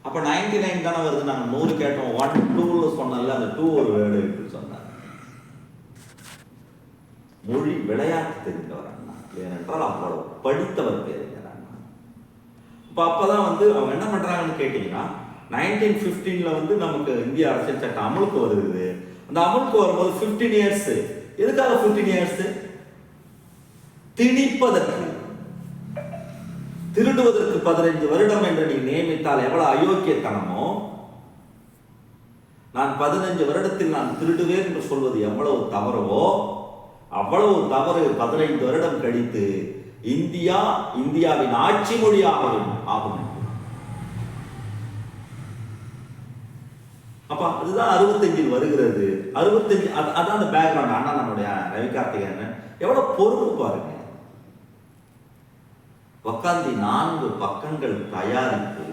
S1: அப்ப 99 தானே வருது, நாங்கள் 100 கேட்டோம். 1 2 சொன்னால அந்த 2 ஒரு வேர்டு என்று சொன்னார். மொழி விளையாட்டு தெரிந்தவர் அண்ணா, ஏனென்றால் அவ்வளவு படித்தவர் பேருங்க அண்ணா. அப்பதான் அவங்க என்ன பண்றாங்கன்னு கேட்டீங்கன்னா, 1915 நமக்கு இந்திய அரசியல் சட்டம் அமலுக்கு வருது. அந்த அமலுக்கு வரும்போது 15 இயர்ஸ். எதுக்காக 15 இயர்ஸ்? திணிப்பதற்கு, திருடுவதற்கு 15 வருடம் என்று நீ நியமித்தால் எவ்வளவு அயோக்கியத்தனமோ, நான் 15 வருடத்தில் நான் திருடுவேன் என்று சொல்வது எவ்வளவு தவறவோ அவ்வளவு தவறு 15 வருடம் கழித்து இந்தியாவின் ஆட்சி மொழி ஆகும். அப்ப அதுதான் 65 வருகிறது. 65 அதான் அந்த பேக்ரவுண்ட். அண்ணா நம்முடைய ரவி கார்த்திகேயன் எவ்வளவு பொறுப்பு பாருங்க. உட்கார்ந்து 4 பக்கங்கள் தயாரித்து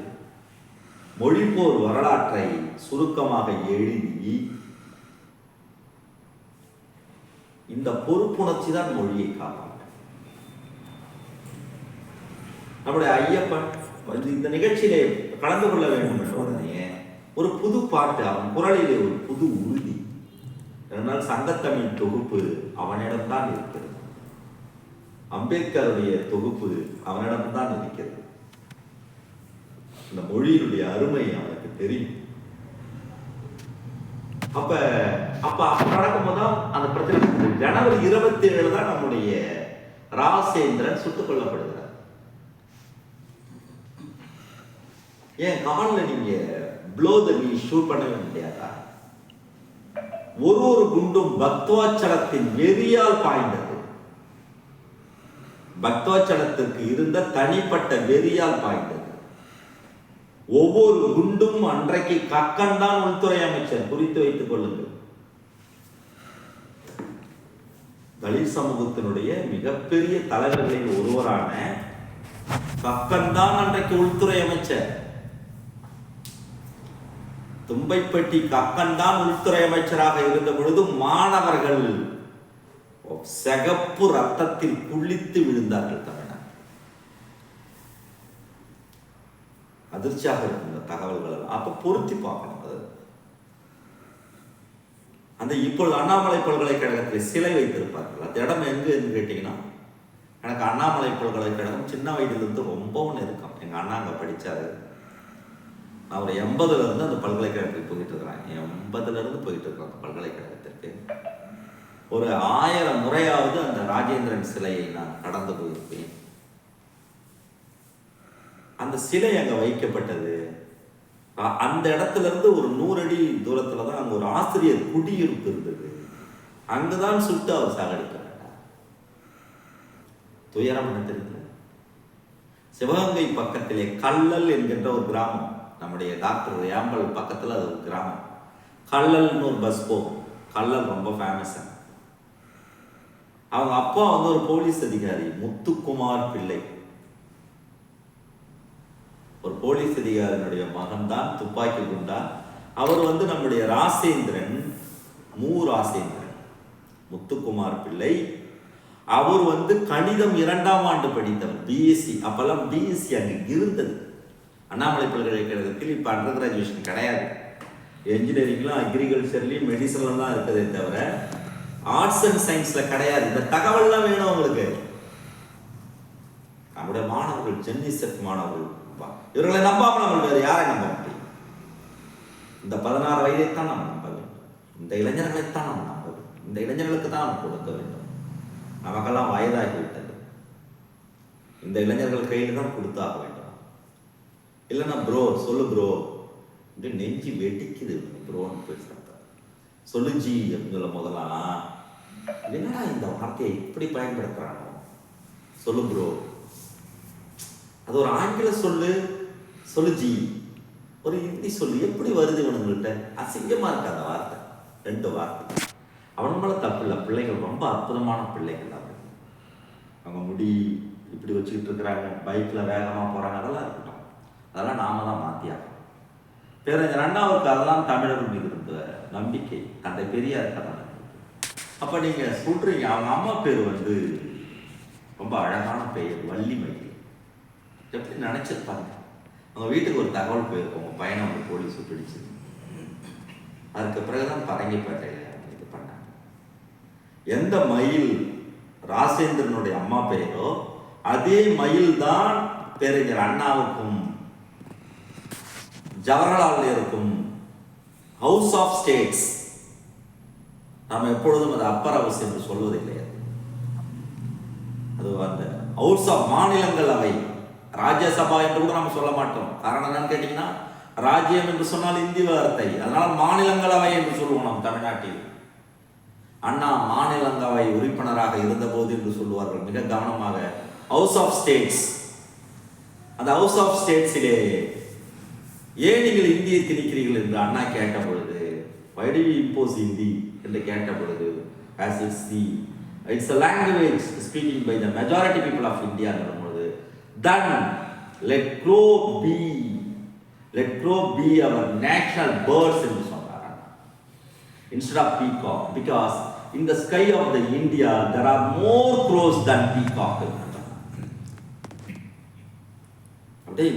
S1: மொழிப்போர் வரலாற்றை சுருக்கமாக எழுதி, இந்த பொறுப்புணர்ச்சி தான் மொழியை காப்பாற்ற. நம்முடைய ஐயப்பன் இந்த நிகழ்ச்சியிலே கலந்து கொள்ள வேண்டும் என்ற உடனே ஒரு புது பாட்டு, அவன் குரலிலே ஒரு புது உறுதி. அதனால் சங்கத்தமிழ் தொகுப்பு அவனிடம்தான் இருக்கிறது, அம்பேத்கருடைய தொகுப்பு அவனிடம்தான் இருக்கிறது. இந்த மொழியினுடைய அருமை அவனுக்கு தெரியும். அப்ப நடக்கும்போதுதான் அந்த பிரச்சனை. ஜனவரி 27 தான் நம்முடைய ராசேந்திரன் சுட்டுக் கொல்லப்படுகிறார். ஏன் காலில் நீங்க ப்ளோ த நீ ஷூட் பண்ணவே முடியாதா? ஒரு குண்டும் பக்தவாச்சலத்தின் வெறியால் பாய்ந்தது. பக்தவாச்சலத்திற்கு இருந்த தனிப்பட்ட வெறியால் பாய்ந்தது. ஒவ்வொரு குண்டும் அன்றைக்கு கக்கன்தான் உள்துறை அமைச்சர், குறித்து வைத்துக் கொள்ளுங்கள். தலித் சமூகத்தினுடைய மிகப்பெரிய தலைவர்களில் ஒருவரான கக்கன்தான் அன்றைக்கு உள்துறை அமைச்சர். தும்பைப்பட்டி கக்கன்தான் உள்துறை அமைச்சராக இருந்த பொழுது மாணவர்கள் சிகப்பு ரத்தத்தில் குளித்து விழுந்தார்கள். தமிழ்நாடு அதிர்ச்சியாக இருக்கும் தகவல்கள். அப்ப பொருத்தி பார்க்கணும். அந்த இப்பொழுது அண்ணாமலை பல்கலைக்கழகத்தில் சிலை வைத்திருப்பார்கள். அந்த இடம் எங்குன்னு கேட்டீங்கன்னா, எனக்கு அண்ணாமலை பல்கலைக்கழகம் சின்ன வயதிலிருந்து ரொம்பவும் நெருக்கம். எங்க அண்ணா அங்க படிச்சாரு. நான் ஒரு 80ல இருந்து அந்த பல்கலைக்கழகத்துக்கு போயிட்டு இருக்கிறேன். 80ல இருந்து போயிட்டு இருக்கிறேன் அந்த பல்கலைக்கழகத்திற்கு. ஒரு 1000 முறையாவது அந்த ராஜேந்திரன் சிலையை நான் கடந்து போயிருப்பேன். அந்த சிலை அங்க வைக்கப்பட்டது. அந்த இடத்துல இருந்து ஒரு 100 அடி தூரத்துல தான் அங்க ஒரு ஆசிரியர் குடியிருப்பு இருந்தது. அங்குதான் சுட்டு அவர் சாகடிக்க வேண்டாம். துயரம் என்ன தெரியுது? சிவகங்கை பக்கத்திலே கல்லல் என்கின்ற ஒரு கிராமம், நம்முடைய டாக்டர் ஏம்பல் பக்கத்துல அது ஒரு கிராமம். கல்லல்னு ஒரு பஸ் போகும். கல்லல் ரொம்ப ஃபேமஸ். அவங்க அப்பா ஒரு போலீஸ் அதிகாரி, முத்துக்குமார் பிள்ளை. ஒரு போலீஸ் அதிகாரியினுடைய மகன் தான் துப்பாக்கி குண்டா. அவர் நம்முடைய ராசேந்திரன், ராசேந்திரன் முத்துக்குமார் பிள்ளை. அவர் கணிதம் 2ஆம் ஆண்டு படித்தவர், பிஎஸ்சி. அப்பெல்லாம் பிஎஸ்சி அங்க இருந்தது அண்ணாமலை பல்கலைக்கழகத்தில். இப்ப அண்டர் கிராஜுவேஷன் கிடையாது. என்ஜினியரிங்லாம் அக்ரிகல்ச்சர்லயும் மெடிசன்லாம் தான் இருக்குதே தவிர ஆர்ட்ஸ் அண்ட் சயின்ஸ்ல கிடையாது. இந்த தகவல்லாம் வேணும் உங்களுக்கு. நம்முடைய மாணவர்கள், ஜென்னிசெட் மாணவர்கள், இவர்களை நம்பாமல் நம்ம வேறு யாரை நம்ப முடியும்? இந்த 16 வயதைத்தான் நாம் நம்ப வேண்டும். இந்த இளைஞர்களைத்தான் நாம் நம்ப வேண்டும். இந்த இளைஞர்களுக்கு தான் நாம் கொடுக்க வேண்டும். நமக்கெல்லாம் வயதாகிவிட்டது. இந்த இளைஞர்கள் கையில் தான் கொடுத்தாக வேண்டும். இல்லைன்னா ப்ரோ சொல்லு ப்ரோ அப்படின்னு நெஞ்சு வெட்டிக்குது. ப்ரோன்னு பேசுறாங்க. சொல்லு ஜி அப்படின்னு சொல்லும் போதெல்லாம் என்னடா இந்த வார்த்தையை இப்படி பயன்படுத்துறானோ, சொல்லு ப்ரோ, அது ஒரு ஆங்கில சொல்லு ஜி, ஒரு ஹிந்தி சொல்லு, எப்படி வருது இவனுங்கள்ட்ட? அசிங்கமா இருக்கு அந்த வார்த்தை, 2 வார்த்தை. அவன் மேல தப்பு இல்லை, பிள்ளைகள் ரொம்ப அற்புதமான பிள்ளைகள். அவங்க முடி இப்படி வச்சுக்கிட்டு இருக்கிறாங்க, பைக்கில் வேகமாக போகிறாங்க, அதெல்லாம் இருக்கட்டும், அதெல்லாம் நாம தான் மாற்றியாகும். பேரறிஞர் அண்ணாவுக்கு அதெல்லாம் தமிழர்கள் மீது இருந்த நம்பிக்கை, தந்தை பெரியார் கதை. அப்போ நீங்கள் சொல்கிறீங்க அவங்க அம்மா பேர் வந்து ரொம்ப அழகான பெயர், வள்ளிமயில். எப்படி நினச்சிருப்பாங்க? அவங்க வீட்டுக்கு ஒரு தகவல் போயிருக்கோம், உங்கள் பையனை வந்து போலீஸ் பிடிச்சு. அதுக்கு பிறகுதான் பரங்கிப்பேட்டையில் இது பண்ணாங்க. எந்த மயில் ராசேந்திரனுடைய அம்மா பெயரோ அதே மயில் தான் பேரறிஞர் அண்ணாவுக்கும் ஜவஹர்லால் நேருக்கும் ஹவுஸ் ஆஃப் ஸ்டேட்ஸ். நாம் எப்பொழுதும் அது அப்பர் ஹவுஸ் என்று சொல்வதில்லை, அது அந்த ஹவுஸ் ஆஃப் மாநிலங்களவை, ராஜ்யசபா என்று கூட நம்ம சொல்ல மாட்டோம். காரணம் என்னன்னு கேட்டீங்கன்னா, ராஜ்யம் என்று சொன்னால் இந்தி வார்த்தை, அதனால மாநிலங்களவை என்று சொல்லுவோம் நாம் தமிழ்நாட்டில். அண்ணா மாநிலங்களவை உறுப்பினராக இருந்தபோது என்று சொல்லுவார்கள் மிக கவனமாக, ஹவுஸ் ஆஃப் ஸ்டேட்ஸ். அந்த ஹவுஸ் ஆஃப் ஸ்டேட்ஸிலே ஏன் நீங்கள் இந்தியை திணிக்கிறீர்கள் என்று அண்ணா கேட்ட பொழுது, why do you impose Hindi என்று கேட்ட பொழுது, as it's a language speaking by the majority people of India என்ற பொழுது, then let crow be our national birds என்று சொன்னார் instead of peacock, because in the sky of the India there are more crows than peacock. அப்படியே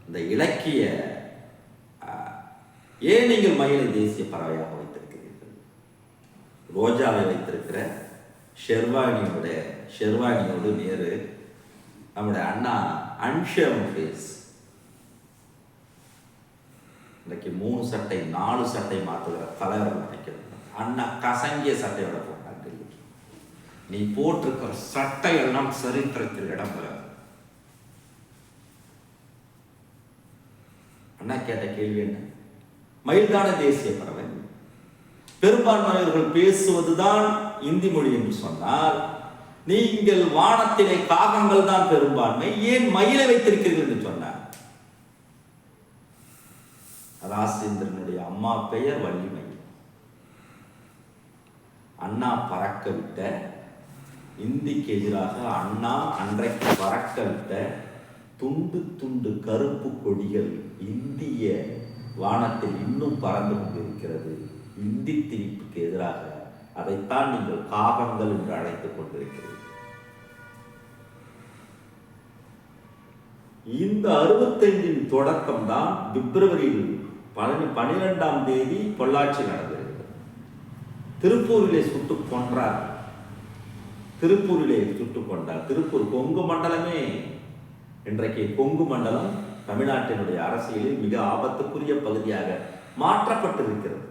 S1: இந்த இலக்கிய ஏன் நீங்கள் மயிலை தேசிய பறவையாக வைத்திருக்கிறீர்கள்? ரோஜாவை வைத்திருக்கிற ஷெர்வானியோடு நேரு, நம்முடைய அண்ணா அன்ஷேவ் ஃபேஸ், இன்னைக்கு 3 சட்டை 4 சட்டை மாற்றுகிற தலைவர்கள் நினைக்கிறது. அண்ணா கசங்கிய சட்டையோட போட்டாங்க. நீ போட்டிருக்கிற சட்டை எல்லாம் சரித்திரத்தில் இடம் பெற. அண்ணா கேட்ட கேள்வி என்ன? மயில்தான தேசிய பறவை, பெரும்பான்மையர்கள் பேசுவதுதான் இந்தி மொழி என்று சொன்னால், நீங்கள் வானத்திலே காகங்கள் தான் பெரும்பான்மை, ஏன் மயிலை வைத்திருக்கிறீர்கள் என்று சொன்னார். ராசேந்திரனுடைய அம்மா பெயர் வள்ளிமயில். அண்ணா பறக்க விட்ட, இந்திக்கு எதிராக அண்ணா அன்றைக்கு பறக்க விட்ட துண்டு துண்டு கருப்பு கொடிகள் இந்திய வானத்தில் இன்னும் பறந்து கொண்டிருக்கிறது. இந்தி திணிப்புக்கு எதிராக அதைத்தான் நீங்கள் காகங்கள் என்று அழைத்துக் கொண்டிருக்கிறது. இந்த 65 தொடக்கம் தான் பிப்ரவரியில் 12ஆம் தேதி பொள்ளாச்சி நடந்தது. திருப்பூரிலே சுட்டுக் கொன்றார். திருப்பூர் கொங்கு மண்டலமே இன்றைக்கு கொங்கு மண்டலம் தமிழ்நாட்டினுடைய அரசியலில் மிக ஆபத்துக்குரிய பகுதியாக மாற்றப்பட்டிருக்கிறது.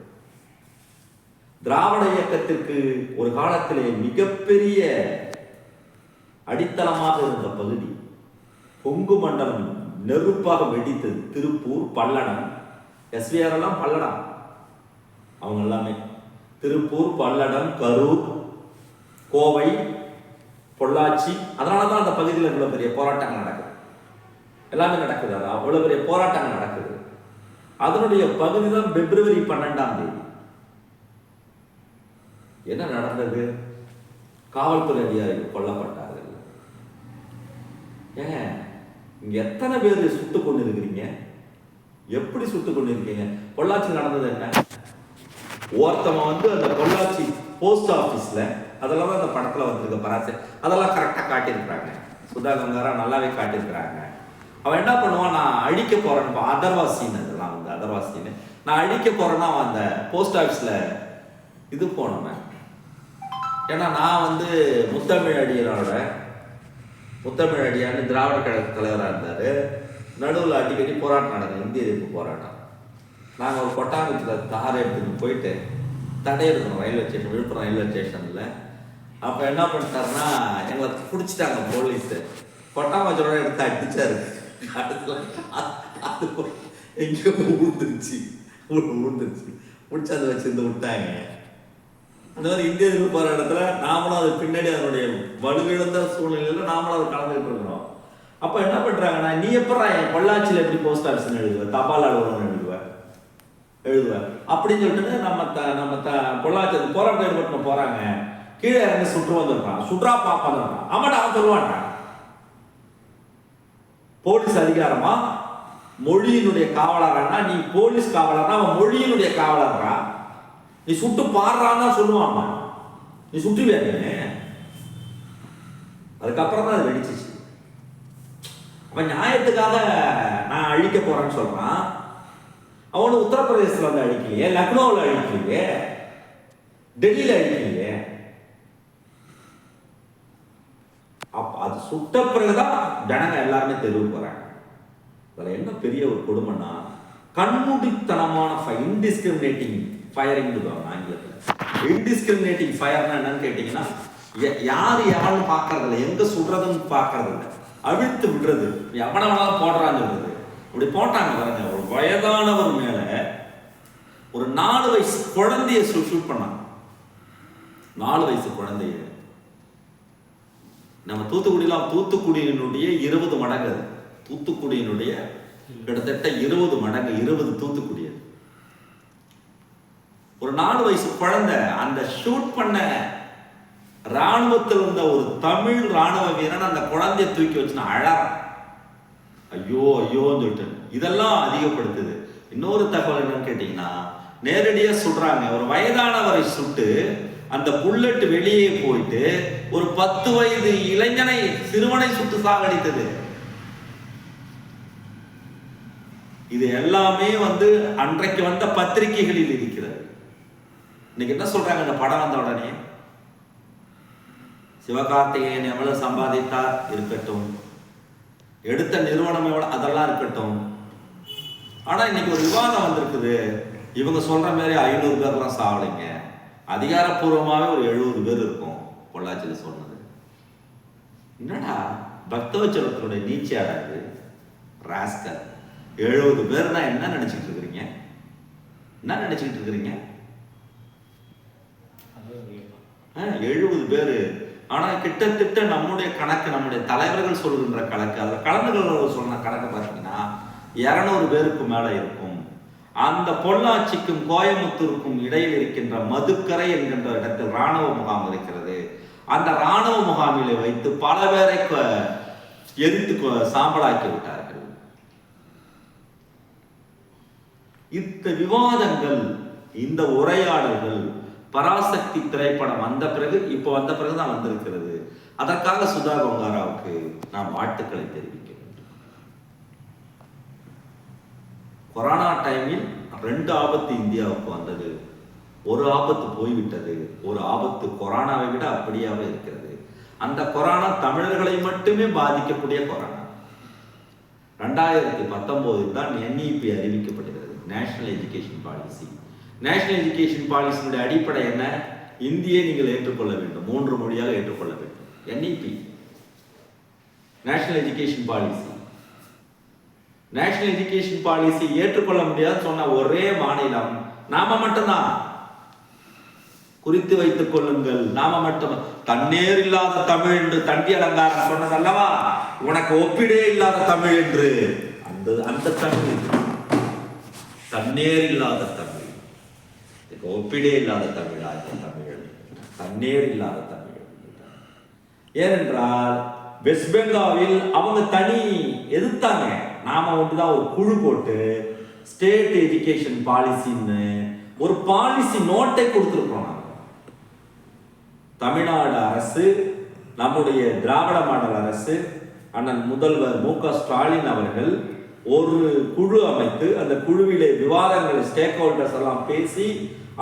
S1: திராவிட இயக்கத்திற்கு ஒரு காலத்திலே மிகப்பெரிய அடித்தளமாக இருந்த பகுதி கொங்கு மண்டலம் நெருப்பாக வெடித்தது. திருப்பூர், பல்லடம், எஸ்விஆர் எல்லாம் பல்லடம், அவங்க எல்லாமே திருப்பூர், பல்லடம், கரூர், கோவை, பொள்ளாச்சி. அதனால தான் அந்த பகுதியில் இவ்வளவு பெரிய போராட்டங்கள் நடக்குது, எல்லாமே நடக்குது. அவ்வளவு பெரிய போராட்டங்கள் நடக்குது. அதனுடைய பகுதி தான் பிப்ரவரி 12ஆம் தேதி. என்ன நடந்தது? காவல்துறை அதிகாரிகள் கொல்லப்பட்டார்கள். ஏங்க, இங்க எத்தனை பேர் சுட்டுக் கொண்டு இருக்கிறீங்க? எப்படி சுட்டுக் கொண்டு இருக்கீங்க? பொள்ளாச்சி நடந்தது என்ன? ஒருத்தவன் வந்து அந்த பொள்ளாச்சி போஸ்ட் ஆபீஸ்ல, அதெல்லாம் அந்த படத்துல வந்திருக்க பராசை, அதெல்லாம் கரெக்டா காட்டியிருக்கிறாங்க. சுதா கங்காரா நல்லாவே காட்டியிருக்கிறாங்க. அவன் என்ன பண்ணுவான், நான் அழிக்க போறேன்னு, அதர்வாசின்னு, அதெல்லாம் வந்து அதர்வாசின்னு, நான் அழிக்க போறேன்னா அவன் அந்த போஸ்ட் ஆபீஸ்ல இது போனவன். ஏன்னா நான் வந்து முத்தமிழ் அடியான்னு திராவிட கழக தலைவராக இருந்தார். நடுவில் அடிக்கடி போராட்டம் நடக்கும், இந்திய எதிர்ப்பு போராட்டம். நாங்கள் ஒரு கொட்டாங்குச்சியில் கார் எடுத்துகிட்டு போயிட்டு தடையிருக்கணும் ரயில்வே ஸ்டேஷன், விழுப்புரம் ரயில்வே ஸ்டேஷனில். அப்போ என்ன பண்ணிட்டாருன்னா, எங்களை பிடிச்சிட்டாங்க போலீஸு. கொட்டாங்குச்சியோட எடுத்து அடிச்சாரு. அது எங்கேயோ விழுந்துருச்சு. பிடிச்சி அதை வச்சுருந்து விட்டாங்க. இந்த மாதிரி இந்திய எதிர்ப்பு போராட்டத்துல நாமளும் அது பின்னாடி அதனுடைய வலுவிழந்த சூழ்நிலையில நாமளும் அதை கலந்துட்டு இருக்கிறோம். அப்ப என்ன பண்றாங்கன்னா, நீ எப்படா என் பொள்ளாச்சியில எப்படி போஸ்ட் ஆஃபீஸ் எழுதுவ, தபால் அலுவலகம் எழுதுவ அப்படின்னு சொல்லிட்டு நம்ம பொள்ளாச்சி போராட்டம் ஈடுபட்டு போறாங்க, கீழே இறங்கி சுற்று வந்துருக்கான், சுற்றா பாப்பான். ஆமாட்டா அவன் சொல்லுவான்டா, போலீஸ் அதிகாரமா மொழியினுடைய காவலரானா, நீ போலீஸ் காவலர்னா அவன் மொழியினுடைய காவலரா, நீ சுட்டு பாடுறான்னு தான் சொல்லுவான். நீ சுட்டு வேணுமே. அதுக்கப்புறம் தான் அது வெடிச்சிச்சு. அவன் நியாயத்துக்காக நான் அழிக்க போறேன்னு சொல்றான். அவனு உத்தரப்பிரதேசத்துல வந்து அழிக்கலையே, லக்னோவில் அழிக்கலையே, டெல்லியில அழிக்கலையே. அப்ப அது சுட்ட பிறகுதான் ஜனங்க எல்லாருமே தெருவு போறாங்க. அதுல என்ன பெரிய ஒரு கொடுமைன்னா, கண்மூடித்தனமான இன்டிஸ்கிரிமினேட்டிங் ஃபயரிங் ஆங்கிலத்தில். இன்டிஸ்கிரிமினேட்டிங் ஃபயர்னா என்னன்னு கேட்டீங்கன்னா, யாரு எவன்னு பார்க்கறது இல்லை, எங்க சுடுறதுன்னு பார்க்கறது இல்லை, அவிழ்த்து விடுறது, எவனை வேணாலும் போடுறான்னு சொல்றது. அப்படி போட்டாங்க பாருங்க. ஒரு வயதானவர் மேல ஒரு 4 வயசு குழந்தைய ஷூட் பண்ணாங்க. 4 வயசு குழந்தைய. நம்ம தூத்துக்குடியினுடைய 20 மடங்கு. அது தூத்துக்குடியினுடைய கிட்டத்தட்ட 20 மடங்கு, 20 தூத்துக்குடி. ஒரு 4 வயசு குழந்தை, அந்த ஷூட் பண்ண ராணுவத்தில் இருந்த ஒரு தமிழ் ராணுவ வீரன் அந்த குழந்தைய தூக்கி வச்சுனா அழறான். ஐயோ ஐயோன்னு சொல்லிட்டு. இதெல்லாம் அதிகப்படுத்துது. இன்னொரு தகவல் என்னன்னு கேட்டீங்கன்னா, நேரடியா சுடுறாங்க. ஒரு வயதானவரை சுட்டு அந்த புல்லட் வெளியே போயிட்டு ஒரு 10 வயது இளைஞனை, சிறுவனை சுட்டு சாகடித்தது. இது எல்லாமே அன்றைக்கு வந்த பத்திரிகைகளில் இருக்கிறது. இன்னைக்கு என்ன சொல்றாங்க, இந்த படம் வந்த உடனே சிவகார்த்திகேயன் எவ்வளவு சம்பாதித்தார் இருக்கட்டும், எடுத்த நிறுவனம் எவ்வளவு அதெல்லாம் இருக்கட்டும். ஆனா இன்னைக்கு ஒரு விவாதம் வந்திருக்குது. இவங்க சொல்ற மாதிரி 500 பேர்லாம் சாவலைங்க, அதிகாரப்பூர்வமாவே ஒரு 70 பேர் இருக்கும் பொள்ளாச்சியில சொன்னது. என்னடா பக்தவச்சலத்தினுடைய நீச்சியாடாது ராஸ்கல். 70 பேர்னா என்ன நினைச்சிட்டு இருக்கிறீங்க? என்ன நினைச்சிட்டு இருக்கிறீங்க? 70 பேரு. ஆனா கிட்டத்தட்ட நம்முடைய கணக்கு, நம்முடைய தலைவர்கள் சொல்கின்ற கணக்கு, அதுல கலந்துகள் சொன்ன கணக்கு பார்த்தீங்கன்னா 200 பேருக்கு மேல இருக்கும். அந்த பொள்ளாச்சிக்கும் கோயம்புத்தூருக்கும் இடையில் இருக்கின்ற மதுக்கரை என்கின்ற இடத்தில் ராணுவ முகாம் இருக்கிறது. அந்த ராணுவ முகாமிலே வைத்து பல பேரை எரித்து சாம்பலாக்கி விட்டார்கள். இந்த விவாதங்கள், இந்த உரையாடல்கள் பராசக்தி திரைப்படம் வந்த பிறகு, இப்போ வந்த பிறகுதான் வந்திருக்கிறது. அதற்காக சுதா கொங்காராவுக்கு நாம் வாழ்த்துக்களை தெரிவிக்க வேண்டும். கொரோனா டைமில் 2 ஆபத்து இந்தியாவுக்கு வந்தது. ஒரு ஆபத்து போய்விட்டது, ஒரு ஆபத்து கொரோனாவை விட அப்படியாவே இருக்கிறது. அந்த கொரோனா தமிழர்களை மட்டுமே பாதிக்கக்கூடிய கொரோனா. 2019 தான் NEP அறிவிக்கப்படுகிறது, national education policy. National education பாலிசியினுடைய அடிப்படை என்ன? இந்தியை நீங்கள் ஏற்றுக்கொள்ள வேண்டும், 3 மொழியாக ஏற்றுக்கொள்ள வேண்டும். NEP national education policy. National education policy ஏற்றுக்கொள்ள முடியாது சொன்ன ஒரே மாநிலம் நாம மட்டும்தான். குறித்து வைத்துக் கொள்ளுங்கள், நாம மட்டும். தண்ணீர் இல்லாத தமிழ் என்று தண்டி அலங்காரம் சொன்னதல்லவா, உனக்கு ஒப்பிடே இல்லாத தமிழ் என்று. அந்த தமிழ் தண்ணீர் இல்லாத தமிழ், ஒப்பிடே இல்லாத தமிழ், தமிழ் தண்ணீர் இல்லாத தமிழ். ஏனென்றால் வெஸ்ட் பெங்காலில் அவங்க தனி எதிர்த்தாங்க. நாம ஒன்றுதான் ஒரு குழு போட்டு ஸ்டேட் எஜுகேஷன் பாலிசின்னு ஒரு பாலிசி நோட்டை கொடுத்திருக்கிறோம். தமிழ்நாடு அரசு, நம்முடைய திராவிட மாடல் அரசு, அண்ணன் முதல்வர் மு.க. ஸ்டாலின் அவர்கள் ஒரு குழு அமைத்து, அந்த குழுவிலே விவாதங்களை ஸ்டேக் ஹோல்டர்ஸ் எல்லாம் பேசி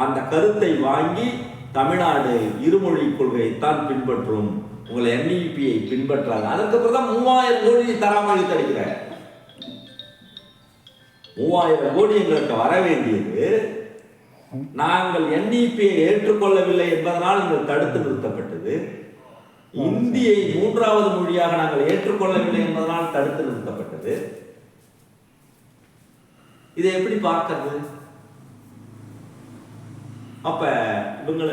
S1: அந்த கருத்தை வாங்கி, தமிழ்நாடு இருமொழி கொள்கையைத்தான் பின்பற்றும், உங்களை NEP-யை பின்பற்றாங்க. அதுக்கப்புறம் தான் 3000 கோடி தராமல் தடுக்கிற. 3000 கோடி எங்களுக்கு வர வேண்டியது, நாங்கள் NEP-யை ஏற்றுக்கொள்ளவில்லை என்பதனால் நீங்கள் தடுத்து நிறுத்தப்பட்டது. இந்தியை 3வது மொழியாக நாங்கள் ஏற்றுக்கொள்ளவில்லை என்பதனால் தடுத்து நிறுத்தப்பட்டது. இதை எப்படி பார்க்கிறது? அப்ப இதுல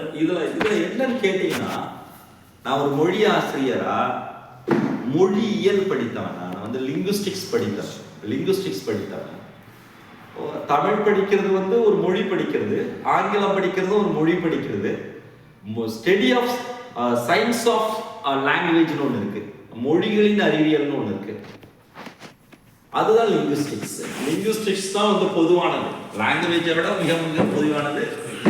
S1: என்னன்னு கேட்டீங்கன்னா, நான் ஒரு மொழி ஆசிரியரா மொழியியல் படித்தவன். நான் வந்து லிங்குஸ்டிக்ஸ் படித்தவன். தமிழ் படிக்கிறது ஒரு மொழி படிக்கிறது, ஆங்கிலம் படிக்கிறது ஒரு மொழி படிக்கிறது. ஸ்டடி ஆஃப் சயின்ஸ் ஆஃப் லாங்குவேஜ்னு ஒன்று இருக்கு, மொழிகளின் அறிவியல்னு ஒன்று இருக்கு. அதுதான் லிங்குஸ்டிக்ஸ். லிங்குஸ்டிக்ஸ் தான் பொதுவானது. லாங்குவேஜை விட மிக மிக பொதுவானது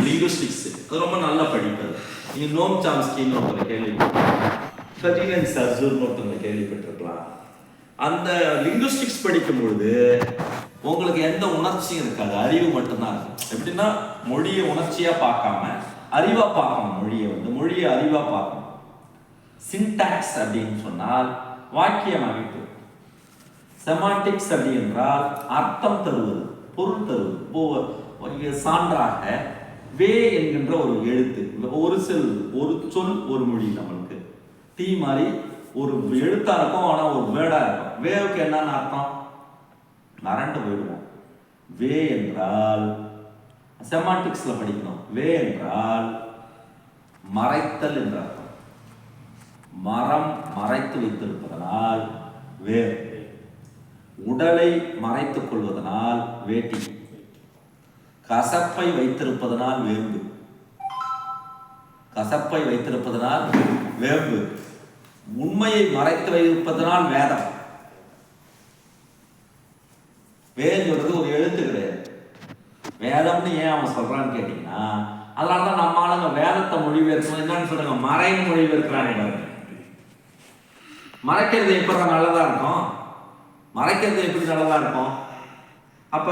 S1: லிங்குஸ்டிக்ஸ். அது ரொம்ப நல்ல படிப்பது. நீங்க நோம் சாம்ஸ்கின்னு ஒருத்தர் கேள்விப்பட்டிருக்கலாம், ஃபெர்டினண்ட் சர்சூர்னு ஒருத்தவங்க கேள்விப்பட்டிருக்கலாம். அந்த லிங்குஸ்டிக்ஸ் படிக்கும் பொழுது உங்களுக்கு எந்த உணர்ச்சியும் இருக்காது, அறிவு மட்டும்தான் இருக்கும். எப்படின்னா, மொழியை உணர்ச்சியா பார்க்காம அறிவா பார்க்கணும். மொழியை அறிவா பார்க்கணும். சின்டாக்ஸ் அப்படின்னு சொன்னால் வாக்கியம் அமைப்பு. செமாண்டிக்ஸ் அப்படி என்றால் அர்த்தம் தருவது, பொருள் தருவது. சான்றாக வே என்கின்ற ஒரு எழுத்து, ஒரு சொல் ஒரு மொழி. நம்மளுக்கு தீ மாதிரி ஒரு எழுத்தா இருக்கும், ஆனா ஒரு வேர்டா இருக்கும். வேவுக்கு என்னன்னு அர்த்தம்? மறந்து போயிடுவோம். வே என்றால் செமாண்டிக்ஸ்ல படிக்கணும். வே என்றால் மறைத்தல் என்ற அர்த்தம். மரம் மறைத்து வைத்திருப்பதனால் வேர். உடலை மறைத்துக் கொள்வதனால் வேட்டி. கசப்பை வைத்திருப்பதனால் வேம்பு. கசப்பை வைத்திருப்பதனால் வேம்பு. உண்மையை மறைத்து வைப்பதனால் வேதம். வேங்கிறது ஒரு எழுத்து கிடையாது. வேதம்னு ஏன் அவன் சொல்றான்னு கேட்டீங்கன்னா, அதனாலதான் நம்ம ஆளுங்க வேதத்தை மொழிபெயர்க்கணும் என்னன்னு சொல்றாங்க, மறைன்னு மொழிபெயர்க்கிறாங்க. மறைக்கிறது எப்படி நல்லதா இருக்கும்? மறைக்கிறது எப்படி நல்லதா இருக்கும்? அப்ப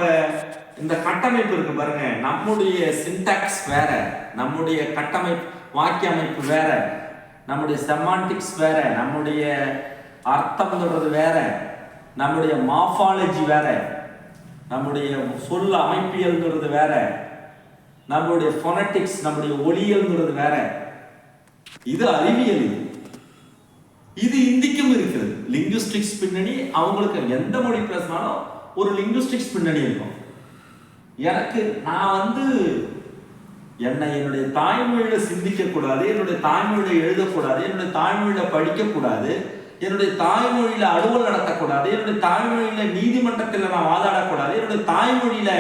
S1: இந்த கட்டமைப்பு இருக்கு பாருங்க, நம்முடைய சின்டாக்ஸ் வேற, நம்முடைய கட்டமைப்பு வாக்கிய அமைப்பு வேற, நம்முடைய செமாண்டிக்ஸ் வேற, நம்முடைய அர்த்தம்ன்றது வேற, நம்முடைய மார்ஃபாலஜி வேற, நம்முடைய சொல் அமைப்பியல்ங்கிறது வேற, நம்முடைய ஃபோனட்டிக்ஸ் நம்முடைய ஒலியல்ங்கிறது வேற. இது அறிவியல். இது இந்திக்கும் இருக்கிறது. லிங்குஸ்டிக்ஸ் பின்னணி அவங்களுக்கு எந்த மொழி பேசினாலும் ஒரு லிங்குஸ்டிக்ஸ் பின்னணி இருக்கும். எனக்கு நான் என்னுடைய தாய்மொழியில சிந்திக்க கூடாது, என்னுடைய தாய்மொழியில எழுதக்கூடாது, என்னுடைய தாய்மொழியில படிக்கக்கூடாது, என்னுடைய தாய்மொழியில அலுவல் நடத்தக்கூடாது, என்னுடைய தாய்மொழியில நீதிமன்றத்தில் நான் வாதாடக்கூடாது, என்னுடைய தாய்மொழியில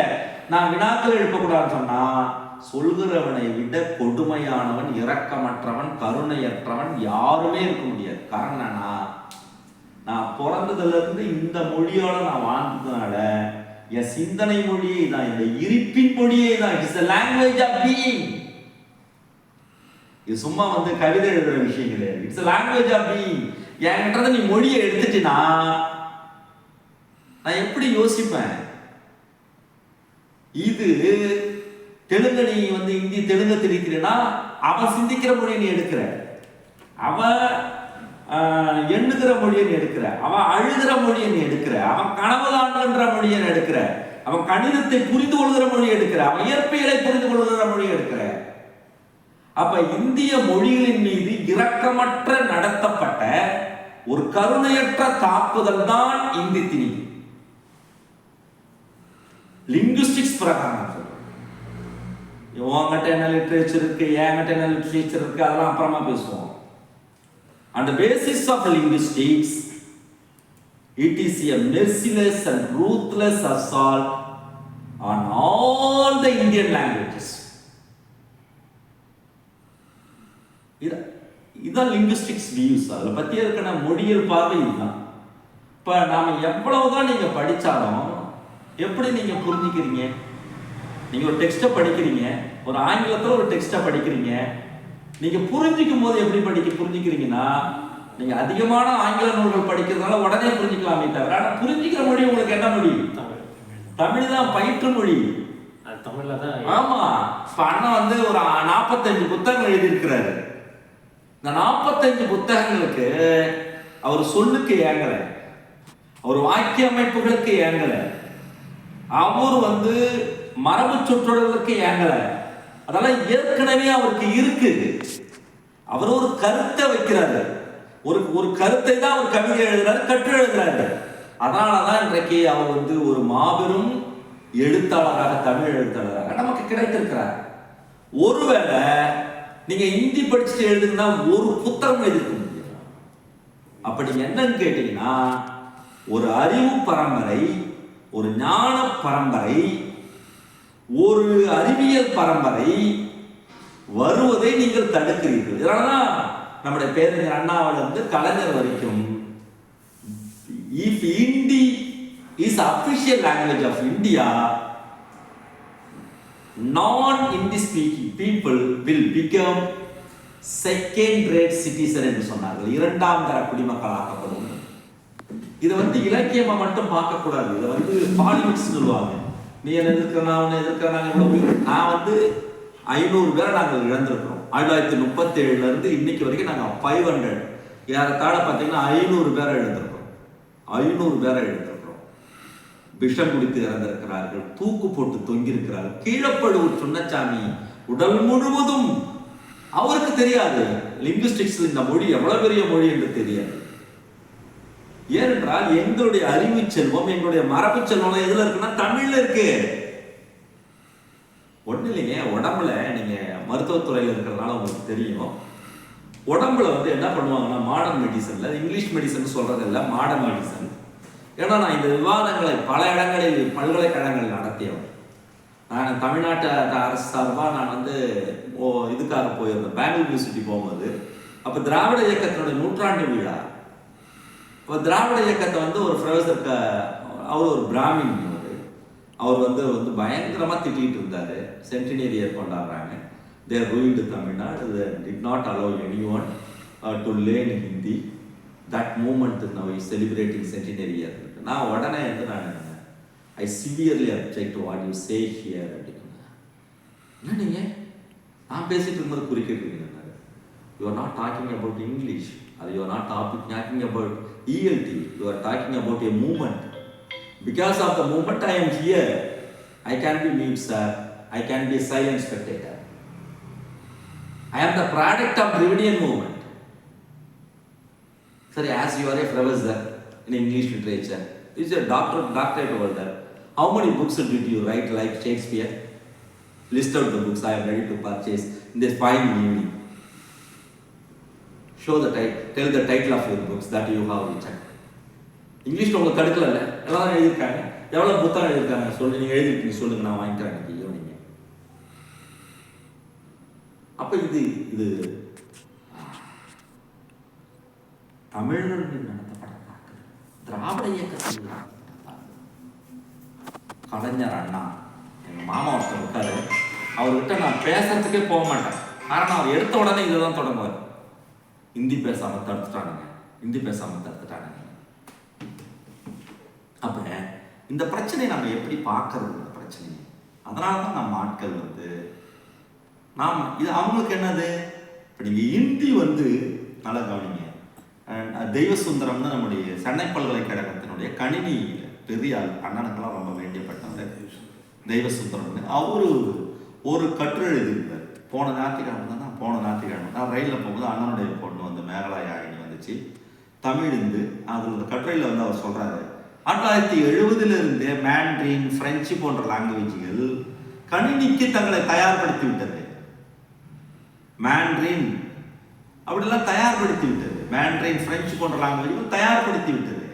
S1: நான் வினாக்கள் எழுப்பக்கூடாதுன்னு சொன்னா, சொல்கிறவனை விட கொடுமையானவன், இரக்கமற்றவன், கருணையற்றவன் யாருமே இருக்க முடியாது. காரணம், நான் பிறந்ததுல இருந்து இந்த மொழியோட நான் வாழ்ந்ததுனால என் சிந்தனை மொழியே தான், இந்த இருப்பின் மொழியே தான். It's a language of being. இது சும்மா கவிதை எழுதுற விஷயம் கிடையாது. It's a language of being. என்கிட்ட நீ மொழியை எடுத்துட்டினா நான் எப்படி யோசிப்பேன்? இது தெலுங்கு, நீ இந்தி தெலுங்கு தெரிவிக்கிறேன்னா அவன் சிந்திக்கிற மொழியை நீ எடுக்கிற, அவன் எண்ணுகிற மொழியை நீ எடுக்கிற, அவன் அழுகிற மொழியை நீ எடுக்கிற, அவன் கனவு காண்கின்ற மொழியை எடுக்கிற, அவன் கணிதத்தை புரிந்து கொள்கிற மொழியை எடுக்கிற, அவன் இயற்பியலை புரிந்து கொள்கிற மொழியை எடுக்கிற. அப்ப இந்திய மொழிகளின் மீது இரக்கமற்ற நடத்தப்பட்ட ஒரு கருணையற்ற தாக்குதல் தான் இந்தி திணிப்பு. லிங்குஸ்டிக்ஸ் பிரகாரம் உங்ககிட்ட என்ன லிட்ரேச்சர் இருக்கு, என்கிட்ட என்ன லிட்ரேச்சர் இருக்கு, அதெல்லாம் அப்புறமா பேசுவோம். On the basis of linguistics, it is a merciless and ruthless assault on all the Indian languages. இதுதான் லிங்குஸ்டிக்ஸ் வியூஸ். அதில் பற்றி இருக்கிற மொழியியல் பார்வை இதுதான். இப்போ நாம் எவ்வளவுதான் நீங்கள் படித்தாலும் எப்படி நீங்கள் புரிஞ்சுக்கிறீங்க? நீங்கள் ஒரு டெக்ஸ்ட்டை படிக்கிறீங்க, ஒரு ஆங்கிலத்தில் ஒரு டெக்ஸ்ட்டை படிக்கிறீங்க, நீங்கள் புரிஞ்சிக்கும் போது எப்படி புரிஞ்சுக்கிறீங்கன்னா, நீங்கள் அதிகமான ஆங்கில நூல்கள் படிக்கிறதுனால உடனே புரிஞ்சுக்கலாமே தவிர, ஆனால் புரிஞ்சுக்கிற மொழி உங்களுக்கு என்ன மொழி? தமிழ் தான் பயிற்று மொழி. தமிழ்ல தான். ஆமா, இப்போ அண்ணா ஒரு 45 புத்தகங்கள் எழுதியிருக்கிறாரு. இந்த 45 புத்தகங்களுக்கு அவர் சொல்லுக்கு ஏங்கலை, அவர் வாக்கிய அமைப்புகளுக்கு ஏங்கலை, அவர் மரபு சொற்றொடர்களுக்கு ஏங்கலை. அதெல்லாம் ஏற்கனவே அவருக்கு இருக்கு. அவர் ஒரு கருத்தை வைக்கிறாரு, ஒரு கருத்தை தான் அவர் கவிதை எழுதுறாரு, கட்டுரை எழுதுறாரு. அதனாலதான் இன்றைக்கு அவர் ஒரு மாபெரும் எழுத்தாளராக, தமிழ் எழுத்தாளராக நமக்கு கிடைத்திருக்கிறார்.
S2: ஒருவேளை நீங்க ஹிந்தி படிச்சுட்டு எழுதுனா ஒரு புத்தகம் எழுதிருக்க முடியும். அப்ப நீங்க என்னன்னு கேட்டீங்கன்னா, ஒரு அறிவு பரம்பரை, ஒரு ஞான பரம்பரை, ஒரு அறிவியல் பரம்பரை வருவதை நீங்கள் தடுக்கிறீர்கள். இதனாலதான் நம்முடைய பேரறிஞர் அண்ணாவில இருந்து கலைஞர் வரைக்கும், if Hindi is official language of India, non-Hindi speaking people will become second rate citizen என்று சொன்னார்கள். இரண்டாம் தர குடிமக்களாக்கப்படும். இதை இலக்கியமா மட்டும் பார்க்க கூடாது. இதை பாலிடிக்ஸ் சொல்லுவாங்க. நீ என்ன எதிர்க்கிறா, உன்னை எதிர்க்கிறாங்க. நான் 500 பேரை நாங்கள் இழந்திருக்கிறோம். 1937 இருந்து இன்னைக்கு வரைக்கும் நாங்கள் 500 ஏறத்தாழ பார்த்தீங்கன்னா 500 பேரை இழந்திருக்கிறோம். 500 பேரை இழந்திருக்கிறோம். விஷம் குடித்து இறந்திருக்கிறார்கள், தூக்கு போட்டு தொங்கியிருக்கிறார்கள். கீழப்படுவர் சுன்னச்சாமி உடல் முழுவதும் அவருக்கு தெரியாது லிங்குஸ்டிக்ஸ் இந்த மொழி எவ்வளவு பெரிய மொழி என்று தெரியாது. ஏனென்றால் எங்களுடைய அறிவு செல்வம், எங்களுடைய மரபு செல்வம் எதுல இருக்குன்னா தமிழ்ல இருக்கு. ஒண்ணு இல்லைங்க, உடம்புல நீங்க மருத்துவத்துறையில் இருக்கிறதுனால உங்களுக்கு தெரியும். உடம்புல என்ன பண்ணுவாங்கன்னா, மாடர்ன் மெடிசன்ல, இங்கிலீஷ் மெடிசன் சொல்றது இல்லை, மாடர்ன் மெடிசன். ஏன்னா நான் இந்த விவாதங்களை பல இடங்களில் பல்கலைக்கழகங்கள் நடத்தியவன். நான் தமிழ்நாட்டு அரசு சார்பாக நான் இதுக்காக போயிருந்தேன், பெங்களூர் யூனிவர்சிட்டி போகும்போது. அப்போ திராவிட இயக்கத்தினுடைய நூற்றாண்டு விழா. இப்போ திராவிட இயக்கத்தை ஒரு ப்ரொஃபஸருக்கு, அவர் ஒரு பிராமின், அவர் பயங்கரமாக திட்டிகிட்டு இருந்தார். சென்டினரி இயர் கொண்டாடுறாங்க, they ruined Tamil Nadu, did not allow any one to learn Hindi. That moment now is celebrating centenary year. நான் உடனே I severely object to what you say here அப்படின்னு. என்ன நீங்க நான் பேசிட்டு இருக்கும்போது குறுக்கிட்டு, you are not talking about English or you are not talking about ELT, you are talking about a movement. Because of the movement I am here. I can be mute, sir. I can be a silent spectator. I am the product of Dravidian movement. Sorry, as you are a professor in English literature, is a doctorate over there. How many books did you write like Shakespeare? List out the books I am ready to purchase in this fine evening. Show the title, tell the title of your books that you have written. English உங்களுக்கு தடுக்கல, எல்லாரும் எழுதியிருக்காங்க. எவ்வளவு புத்தகம் எழுதியிருக்காங்க சொல்லி நீங்க எழுதிருக்கீங்க சொல்லுங்க, நான் வாங்கிக்கிறேன் இன்னைக்கு ஈவினிங். அப்ப இது தமிழர்கள் மீது நடத்தப்பட்ட தாக்குதல். திராவிட இயக்கத்தில் கலைஞர் அண்ணா, எங்க மாமா ஒருத்தர் இருக்காரு, அவர்கிட்ட நான் பேசுறதுக்கே போக மாட்டேன். காரணம், அவர் எடுத்த உடனே இதுதான் தொடங்குவார், ஹிந்தி பேசாம தடுத்துட்டானுங்க, ஹிந்தி பேசாம தடுத்துட்டானுங்க. அப்ப இந்த பிரச்சனையை நம்ம எப்படி பார்க்கறது? இந்த பிரச்சனையை அதனாலதான் நம்ம ஆட்கள் நாம இது அவங்களுக்கு என்னது, இப்ப நீங்க ஹிந்தி நல்லா கவனிங்க. தெய்வ சுந்தரம்னு நம்முடைய சென்னை பல்கலைக்கழகத்தினுடைய கணினி பெரிய அண்ணனுக்கெல்லாம் ரொம்ப வேண்டியப்பட்டவர் தெய்வ சுந்தரம்னு. அவரு ஒரு கட்டுரை எழுதியிருந்தார். போன ஞாயிற்றுக்கிழமை நான் ரயிலில் போகும்போது அண்ணனுடைய பொண்ணு மேகலாயாயினி வந்துச்சு, தமிழ் இருந்து. அதில் கட்டுரையில் அவர் சொல்றாரு, 1970 மேண்ட்ரின், பிரெஞ்சு போன்ற லாங்குவேஜ்கள் கணினிக்கு தங்களை தயார்படுத்தி விட்டது. மேண்ட்ரின் அப்படிலாம் தயார்படுத்தி விட்டது. மேண்ட்ரின், பிரெஞ்சு போன்ற லாங்குவேஜ்கள் தயார்படுத்தி விட்டது.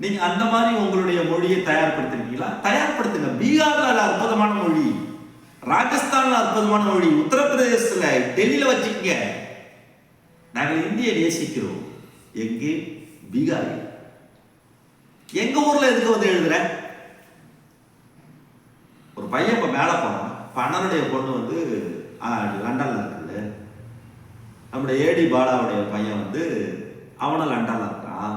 S2: நீங்க அந்த மாதிரி உங்களுடைய மொழியை தயார்படுத்திருக்கீங்களா? தயார்படுத்துங்க. பீகார்ல அற்புதமான மொழி, ராஜஸ்தான்ல அற்புதமான மொழி, உத்தரப்பிரதேசத்துல, டெல்லியில வச்சுக்கங்க. நாங்கள் இந்தியை நேசிக்கிறோம். எங்கே? பீகாரில். எங்க ஊர்ல எதுக்கு எழுதுற? ஒரு பையன் இப்ப மேல போனான், அண்ணனுடைய பொண்ணு லண்டன்ல இருக்குது. நம்முடைய ஏடி பாலாவுடைய பையன் அவனும் லண்டன்ல இருக்கான்.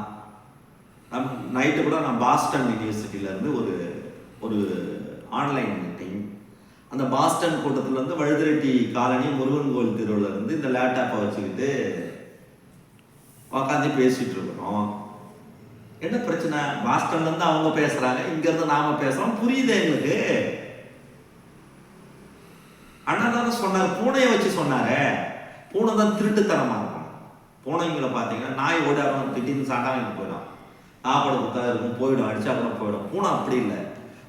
S2: நைட்டு கூட நான் பாஸ்டன் யூனிவர்சிட்டியில இருந்து ஒரு ஆன்லைன் மீட்டிங். அந்த பாஸ்டன் கூட்டத்தில் வழுதிரெட்டி காலனி முருகன் கோவில் தெருவில் இருந்து இந்த லேப்டாப்பை வச்சுக்கிட்டு உக்காந்து பேசிட்டு இருக்கிறோம். என்ன பிரச்சனை? பாஸ்டன்ல இருந்து அவங்க பேசுறாங்க, இங்க இருந்து நாம பேசுறோம். புரியுது எங்களுக்கு. அண்ணா தானே சொன்னார், பூனையை வச்சு சொன்னாரு. பூனை தான் திருட்டுத்தனமா இருக்கும். பூனைங்களை பார்த்தீங்கன்னா நாய் ஓடாடும், திடீர்னு சாண்டாங்க போயிடும், சாப்பாடு கொடுத்தா இருக்கும், போயிடும், அடிச்சா கூட போயிடும். பூனை அப்படி இல்லை.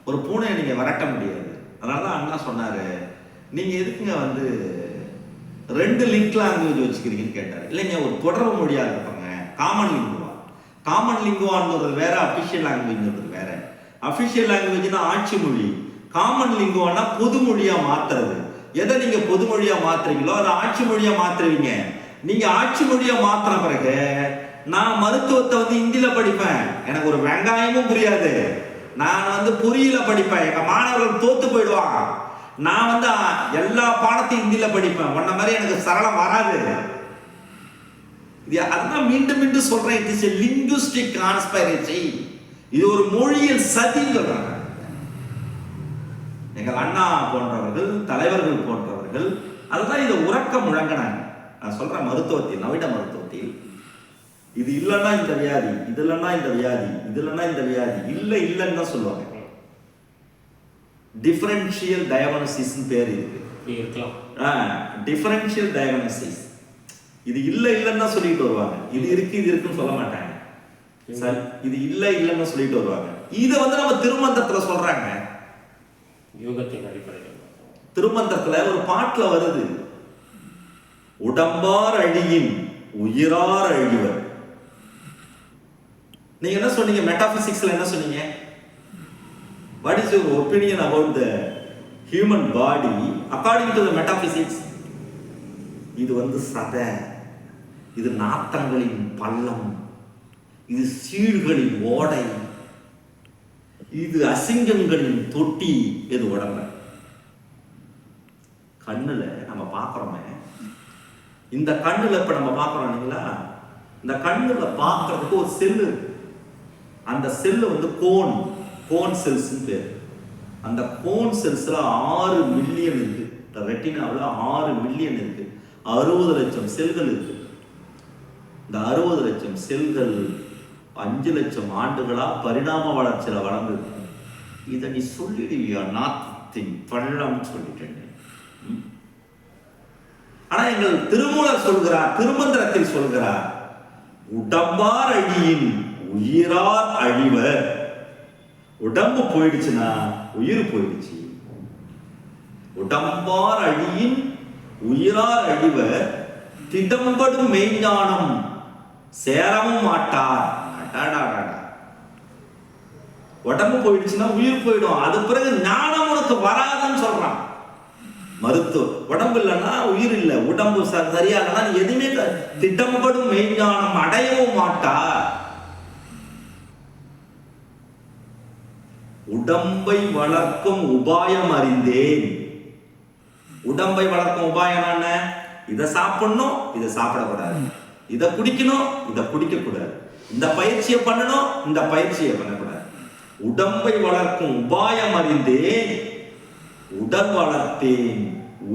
S2: ஒரு பூனையை நீங்க விரட்ட முடியாது. அதனால தான் அண்ணா சொன்னாரு,
S1: நீங்க எதுக்குங்க வந்து 2 லிங்க் லாங்குவேஜ் வச்சுக்கிறீங்கன்னு கேட்டாரு. இல்லைங்க, ஒரு தொடர்பு மொழியா இருப்பாங்க, காமன் லிங்குவா. காமன் லிங்குவான்றது வேற, அபிஷியல் லாங்குவேஜ்ன்றது வேற. அபிஷியல் லாங்குவேஜ்னா ஆட்சி மொழி, காமன் லிங்குவானா பொது மொழியா மாத்துறது. எதை நீங்க பொது மொழியா மாத்துறீங்களோ அதை ஆட்சி மொழியா மாத்துறீங்க. நீங்க ஆட்சி மொழியா மாத்தின பிறகு நான் மருத்துவத்தை வந்து ஹிந்தியில படிப்பேன், எனக்கு ஒரு வெங்காயமும் புரியாது. நான் வந்து பொறியியல படிப்பேன், எங்க மாணவர்கள் தோத்து போயிடுவாங்க. நான் வந்து எல்லா பாடத்தையும் ஹிந்தியில படிப்பேன், உன்ன மாதிரி எனக்கு சரளம் வராது. அதுதான் மீண்டும் மீண்டும் சொல்றேன், it is a linguistic conspiracy. இது ஒரு மொழியியல் சதின்னு சொல்றாங்க. எங்கள் அண்ணா போன்றவர்கள், தலைவர்கள் போன்றவர்கள் அதுதான் இதை உறக்க முழங்கினாங்க. நான் சொல்றேன், மருத்துவத்தில், நவீன மருத்துவத்தில் இது இல்லைன்னா இந்த வியாதி, இது இல்லைன்னா இந்த வியாதி, இது இல்லைன்னா இந்த வியாதி, இல்லை இல்லைன்னு தான் சொல்லுவாங்க. டிஃபரன்ஷியல் டயக்னோசிஸ் பேர் இருக்கு. Differential diagnosis. இது இல்லை இல்லைன்னு தான் சொல்லிட்டு வருவாங்க. இது இருக்கு இது இருக்குன்னு சொல்ல மாட்டாங்க. சார், இது இல்லை இல்லைன்னு சொல்லிட்டு வருவாங்க. இதை வந்து நம்ம திருமந்திரத்துல சொல்றாங்க.
S3: யோகத்தின் அடிப்படையில்
S1: திருமந்திரத்துல ஒரு பாட்டுல வருது, உடம்பார் அழியின் உயிரார் அழிவர். நீங்க என்ன சொன்னீங்க? மெட்டாபிசிக்ஸ்ல என்ன சொன்னீங்க? What is your opinion about the human body according to the metaphysics? இது வந்து சதை, இது நாத்தங்களின் பள்ளம், இது சீழ்களின் ஓடை, இது அசிங்கங்களின் தொட்டி. எது? உடம்பு. கண்ணுல நம்ம பார்க்கிறோமே, இந்த கண்ணுல இப்ப நம்ம பார்க்கிறோம் இல்லைங்களா, இந்த கண்ணுல பார்க்கறதுக்கு ஒரு செல்லு இருக்கு. அந்த செல்லு வந்து கோன் செல்ஸ் பேர். அந்த கோன் செல்ஸ்ல 6 மில்லியன் இருக்கு. ரெட்டினாவில் 6 மில்லியன் இருக்கு. 60 லட்சம் செல்கள் இருக்கு. இந்த 60 லட்சம் செல்கள் 5 லட்சம் ஆண்டுகளா பரிணாம வளர்ச்சியில வளர்ந்து. இதை நீ சொல்லிடுவியா? நாத்திங் பள்ளம் சொல்லிட்டேன். ஆனா எங்கள் திருமூலர் சொல்கிறார், திருமந்திரத்தில் சொல்கிறார், உடம்பார் அழியின் உயிரார் அழிவர். உடம்பு போயிடுச்சுன்னா உயிர் போயிடுச்சு. உடம்பார் அழியின் உயிரார் அழிவர், திடம்படும் மெய்ஞானம் சேரவும் மாட்டார். உடம்பு போயிடுச்சுன்னா உயிர் போயிடும், அது பிறகு ஞானம் உனக்கு வராதுன்னு சொல்றான் மருத்துவம். உடம்பு இல்லைன்னா உயிர் இல்லை, உடம்பு சரியா இல்லைன்னா எதுவுமே திடம்படும் மெய்ஞானம் அடையவும் மாட்டார். உடம்பை வளர்க்கும் உபாயம் அறிந்தேன். உடம்பை வளர்க்கும் உபாயம் என்ன? இதை சாப்பிடணும், இதை சாப்பிடக்கூடாது, இதை குடிக்கணும், இதை குடிக்க கூடாது, இந்த பயிற்சியை பண்ணணும், இந்த பயிற்சியை பண்ணக்கூடாது. உடம்பை வளர்க்கும் உபாயம் அறிந்தேன், உடல் வளர்த்தேன்,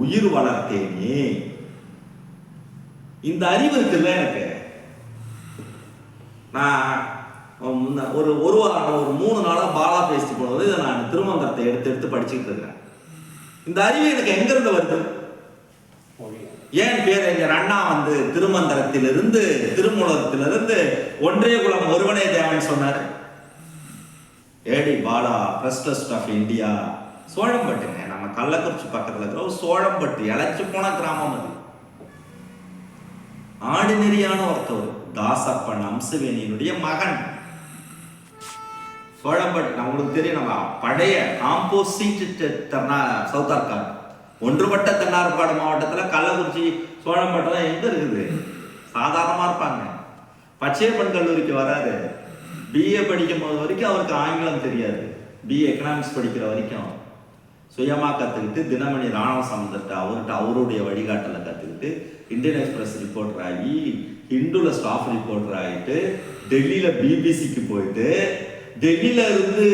S1: உயிர் வளர்த்தேனே. இந்த அறிவு இருக்குல்ல எனக்கு. நான் ஒரு வாரம், ஒரு 3 நாளா பாலா பேசிட்டு போனது, இதை நான் திருமந்திரத்தை எடுத்து படிச்சுட்டு இருக்கிறேன். இந்த அறிவு எனக்கு எங்க இருந்து வருது? ஏன் பேரறிஞர் அண்ணா வந்து திருமந்திரத்திலிருந்து, திருமூலத்திலிருந்து ஒன்றே குலம் ஒருவனே தேவன் சொன்னார். ஏடி பாலா, பிரசிடென்ட் ஆஃப் இந்தியா, சோழம்பட்டுங்க, நம்ம கள்ளக்குறிச்சி பக்கத்துல இருக்கிற ஒரு சோழம்பட்டு, இழைச்சு போன கிராமம். அது ஆர்டினரியான ஒருத்தவர், தாசப்பன் அம்சவேணியினுடைய மகன். சோழம்பட்டு நம்மளுக்கு தெரியும், நம்ம பழைய காம்போசிட் சவுத் ஆர்காடு ஒன்றுபட்ட தென்னார்காடு மாவட்டத்தில் கள்ளக்குறிச்சி சோழம்பட்டெல்லாம் எங்க இருக்குது? சாதாரணமா இருப்பாங்க. பச்சையப்பன் கல்லூரிக்கு வராரு, பிஏ படிக்கும் போது வரைக்கும் அவருக்கு ஆங்கிலம் தெரியாது. பிஏ எக்கனாமிக்ஸ் படிக்கிற வரைக்கும் சுயமா கத்துக்கிட்டு, தினமணி ராணுவ சம்பந்தத்தை அவருடைய வழிகாட்டலை கத்துக்கிட்டு, இந்தியன் எக்ஸ்பிரஸ் ரிப்போர்ட்டர் ஆகி, ஹிந்துல ஸ்டாஃப் ரிப்போர்ட்டர் ஆகிட்டு, டெல்லியில பிபிசிக்கு போயிட்டு, டெல்லியில இருந்து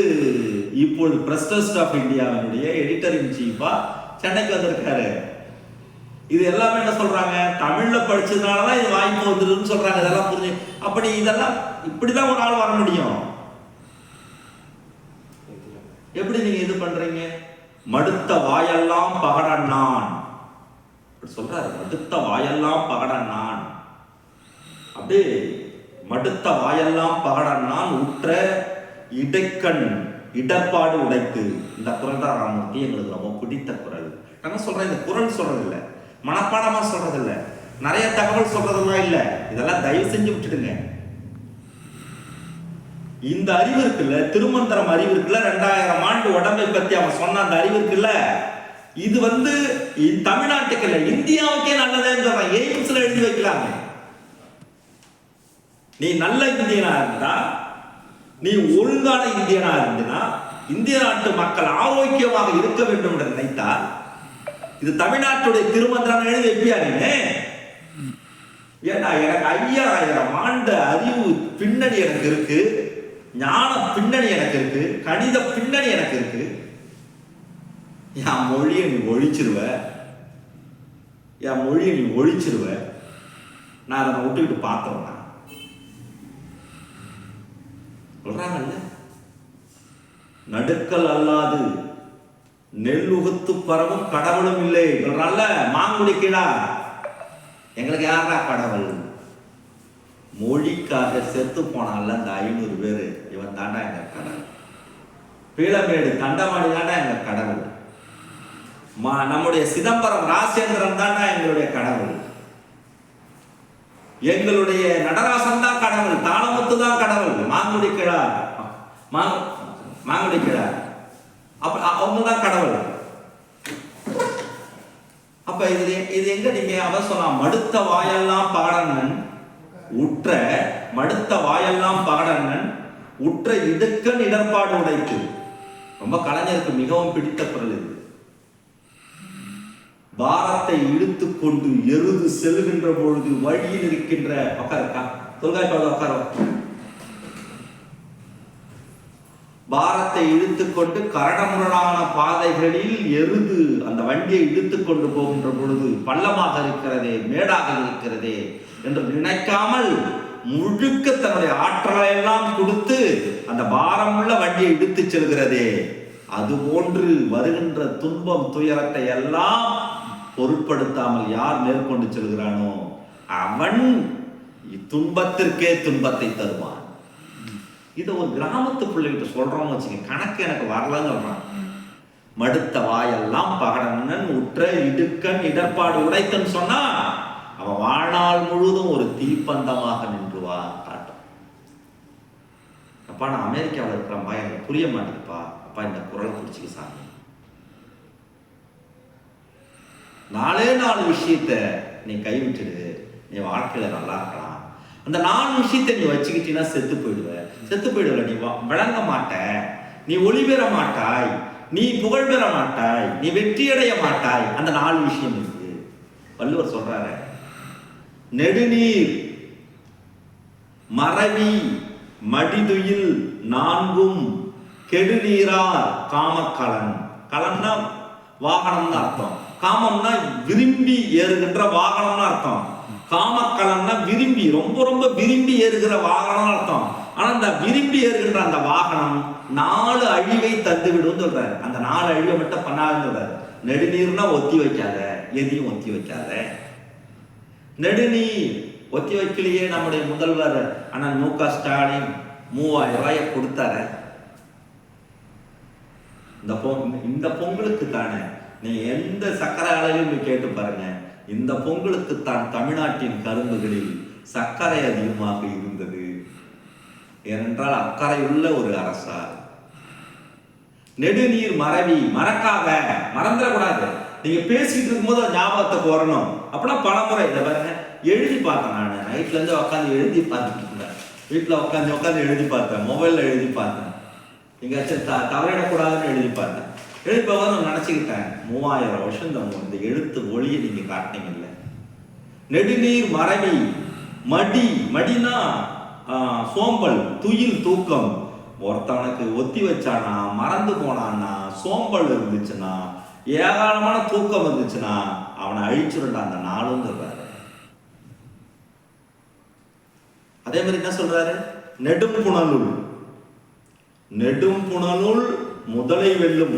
S1: இப்போது பிரசிடென்ட் ஆஃப் இந்தியாவினுடைய எடிட்டர் இன் சீஃபா சென்னைக்கு வந்திருக்காரு. இது எல்லாமே என்ன சொல்றாங்க? தமிழ்ல படிச்சதுனாலதான் இது வாய்ப்பு வந்துருன்னு சொல்றாங்க. இதெல்லாம் புரிஞ்சு, அப்படி இதெல்லாம் இப்படிதான் ஒரு ஆள் வர முடியும். எப்படி நீங்க இது பண்றீங்க? மடுத்த வாயெல்லாம் பகடன்னான் சொல்றாரு. மடுத்த வாயெல்லாம் பகடன்னான், அப்படியே மடுத்த வாயெல்லாம் பகடன்னான், உற்ற இடைக்கண் இடர்பாடு உடைத்து. இந்த குரல் தான் ராமூர்த்தி எங்களுக்கு ரொம்ப பிடித்த குரல். என்ன சொல்றேன், இந்த குரல் சொல்றது இல்லை, மனப்பாடமா சொல்றது இல்லை, நிறைய தகவல் சொல்றதெல்லாம் இல்லை. இதெல்லாம் தயவு செஞ்சு விட்டுடுங்க. இந்த அறிவு இருக்குல்ல, திருமந்திரம் அறிவு இருக்குல்ல, 2000 ஆண்டு உடம்பை பத்தி அவன் சொன்ன அந்த அறிவு இருக்குல்ல, இது தமிழ்நாட்டுக்கு இல்ல இந்தியாவுக்கே நல்லதுன்னு சொல்றான். எய்ம்ஸ்ல எழுதி வைக்கலாங்க. நீ நல்ல இந்தியனா இருந்தா, நீ ஒழுங்கான இந்தியனா இருந்தனா, இந்திய நாட்டு மக்கள் ஆரோக்கியமாக இருக்க வேண்டும் என்று நினைத்தால் இது தமிழ்நாட்டுடைய திருமந்திரம் எழுதி வைப்பியா நீங்க? ஏன்னா எனக்கு 5000 ஆண்டு அறிவு பின்னணி எனக்கு இருக்கு, ஞான பின்னணி எனக்கு இருக்கு, கணித பின்னணி எனக்கு இருக்கு. என் மொழியை நீ ஒழிச்சிருவ, என் மொழியை நீ ஒழிச்சிருவ, நான் அதை விட்டுக்கிட்டு பார்த்தோம்னா சொல்றாங்கல்ல, நடுக்கல் அல்லாது நெல் உகுத்து பரவும் கடவுளும் இல்லை சொல்றான்ல. மாங்குடி கீழா எங்களுக்கு யாரா கடவுள்? மொழிக்காக செத்து போனால அந்த 500 பேரு, இவன் தாண்டா எங்க கடவுள். பீளமேடு தண்டமாடி தாண்டா எங்க கடவுள். நம்முடைய சிதம்பரம் ராசேந்திரன் தாண்டா எங்களுடைய கடவுள். எங்களுடைய நடராசன் தான் கடவுள், தாளமுத்து தான் கடவுள், மாங்குடி கிழா மாங்குடி கிழா அவங்க தான் கடவுள். அப்ப இது எங்க நீங்க அவன் சொன்னா, மடுத்த வாயெல்லாம் பாடனன் உற்ற, மடுத்த வாயெல்லாம் பாடனன் உற்ற இடுக்கன் இடர்பாடு உடைத்து. ரொம்ப கலைஞருக்கு மிகவும் பிடித்த குரல் இது. பாரத்தை இழுத்து கொண்டு எருது செல்கின்ற பொழுது வழியில் இருக்கின்ற உட்காருக்கா தொல்காய்ப்பாடு உட்கார, பாரத்தை இழுத்துக்கொண்டு கரடமுரடான பாதைகளில் எருது அந்த வண்டியை இழுத்துக் கொண்டு போகின்ற பொழுது பள்ளமாக இருக்கிறதே, மேடாக இருக்கிறதே என்று நினைக்காமல் முழுக்க தன்னுடைய ஆற்றலை எல்லாம் கொடுத்து அந்த பாரமுள்ள வண்டியை இழுத்து செல்கிறதே, அதுபோன்று வருகின்ற துன்பம் துயரத்தை எல்லாம் பொருட்படுத்தாமல் யார் மேற்கொண்டு செல்கிறானோ அவன் துன்பத்திற்கே துன்பத்தை தருவான். இதை ஒரு கிராமத்து பிள்ளைகிட்ட சொல்றோம்னு வச்சுக்க, கணக்கு எனக்கு வரலன்னு சொல்றான். மடுத்த வாயெல்லாம் பகடனன் உற்ற இடுக்கன் இடர்பாடு உடைத்தன்னு சொன்னா அவன் வாழ்நாள் முழுவதும் ஒரு தீப்பந்தமாக நின்றுவா காட்டும். அப்பா நான் அமெரிக்காவில் இருக்கிறப்பா எனக்கு புரிய மாட்டேங்குப்பா, அப்பா இந்த குரலை பிடிச்சிக்க சாமி. 4 விஷயத்த நீ கைவிட்டுடு, நீ வாழ்க்கையில நல்லா இருக்கலாம். அந்த 4 விஷயத்தை நீ வச்சுக்கிட்டீங்கன்னா செத்து போயிடுவ. நீ விளங்க மாட்ட, நீ ஒளி பெற மாட்டாய், நீ புகழ் பெற மாட்டாய், நீ வெற்றி அடைய மாட்டாய். அந்த 4 விஷயம் இருக்கு. வள்ளுவர் சொல்றாரு, நெடுநீர் மறவி மடிதுயில் 4ம் கெடுநீரார் காமக்கலன். கலன்னா வாகனம்னு அர்த்தம், காமம்னா விரும்பி ஏறுகின்ற வாகனம்னு அர்த்தம், காமக்கலன்னா விரும்பி ரொம்ப ரொம்ப விரும்பி ஏறுகிற வாகனம் அர்த்தம். ஆனா அந்த விரும்பி ஏறுகின்ற அந்த வாகனம் 4 அழிவை தந்து விடும் சொல்றாரு. அந்த 4 அழிவை மட்டும் பண்ணாதுன்னு சொல்றாரு. நெடுநீர்னா ஒத்தி வைக்காத, எதையும் ஒத்தி வைக்காத. நெடுநீர் ஒத்தி வைக்கலையே நம்முடைய முதல்வர் அண்ணன் மு.க. ஸ்டாலின் 3000 ரூபாயை கொடுத்தாரு. இந்த பொங்கலுக்கு தானே, நீங்க எந்த சக்கரை அளவையும் கேட்டு பாருங்க, இந்த பொங்கலுக்கு தான் தமிழ்நாட்டின் கரும்புகளில் சர்க்கரை அதிகமாக இருந்தது. ஏனென்றால் அக்கறையுள்ள ஒரு அரசால். நெடுநீர் மறவி, மறக்காத, மறந்துடக்கூடாது. நீங்க பேசிட்டு இருக்கும்போது ஞாபகத்துக்கு வரணும். அப்படின்னா பலமுறை இதை பாருங்க, எழுதி பார்த்தேன். நான் நைட்ல இருந்து உட்காந்து எழுதி பார்த்துட்டு இருந்தேன். வீட்டுல உட்காந்து எழுதி பார்த்தேன், மொபைல்ல எழுதி பார்த்தேன், எங்கேயாச்சும் தவறிடக்கூடாதுன்னு எழுதி பார்த்தேன். எழுதி பார்க்க நான் நினைச்சுக்கிட்டேன், 3000 வருஷம் இந்த எழுத்து ஒளியை நீங்க காட்டினீங்கல்ல. நெடுநீர் மறவி மடி, மடினா சோம்பல், துயில் தூக்கம். ஒருத்தவனுக்கு ஒத்தி வச்சானா, மறந்து போனான்னா, சோம்பல் இருந்துச்சுன்னா, ஏராளமான தூக்கம் இருந்துச்சுன்னா அவனை அழிச்சுருண்டா அந்த நாளும் சொல்றாரு. அதே மாதிரி என்ன சொல்றாரு, நெடும் புனலுள் முதலை வெல்லும்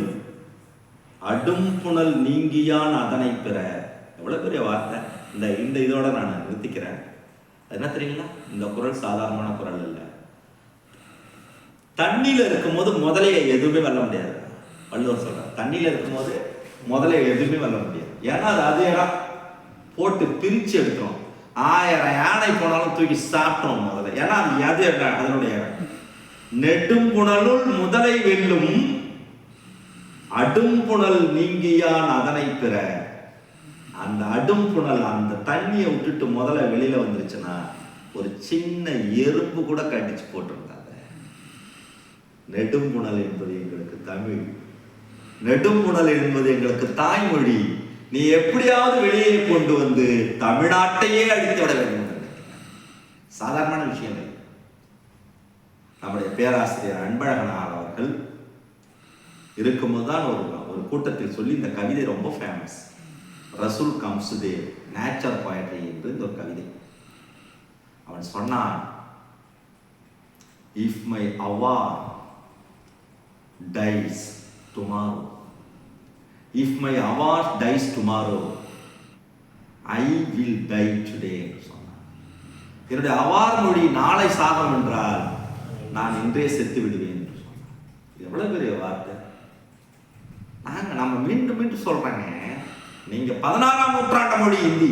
S1: அடும் புனல் நீங்கியான் அதனை பெற. எவ்வளவு பெரிய வார்த்தை. இந்த இதோட நான் நிறுத்திக்கிறேன். என்ன தெரியுங்களா, இந்த குரல் சாதாரணமான குரல் இல்லை. தண்ணியில இருக்கும்போது முதலையை எதுவுமே வெல்ல முடியாது. வள்ளுவர் சொல்றார், தண்ணியில இருக்கும்போது முதல்ல எதுவுமே வர முடியாது. ஏன்னா அது இடம் போட்டு பிரிச்சு எடுத்துரும். 1000 யானை போனாலும் தூக்கி சாப்பிட்டோம் முதல்ல. ஏன்னா அது அதனுடைய இடம். நெடும்புணலுள் முதலை வெல்லும் அடும்புணல் நீங்கியான் அதனை பெற. அந்த அடும்புணல், அந்த தண்ணியை விட்டுட்டு முதல்ல வெளியில வந்துருச்சுன்னா ஒரு சின்ன எறும்பு கூட கடிச்சு போட்டிருந்தாங்க. நெடும்புணல் என்பது எங்களுக்கு தமிழ், நெடும்புணல் என்பது எங்களுக்கு தாய்மொழி. நீ எப்படியாவது வெளியே கொண்டு வந்து தமிழ்நாட்டையே அடித்து விட வேண்டும். சாதாரண விஷயம் இல்லை. நம்முடைய பேராசிரியர் அன்பழகனார் அவர்கள் இருக்கும்போது தான் ஒரு கூட்டத்தில் சொல்லி இந்த கவிதை ரொம்ப ஃபேமஸ். ரசூல் கம்சுதேவ் நேச்சர் போயட்ரி என்று இந்த ஒரு கவிதை. அவன் சொன்னான், if my award dies tomorrow, if my award dies tomorrow, I will die today என்று சொன்னான். என்னுடைய அவார் மொழி நாளை சாகம் என்றால் நான் இன்றே செத்து விடுவேன் என்று சொன்னான். எவ்வளவு பெரிய வார்த்தை. நம்ம மீண்டும் மீண்டும் சொல்றேங்க, நீங்க 16ஆம் நூற்றாண்டு மொழி இந்தி.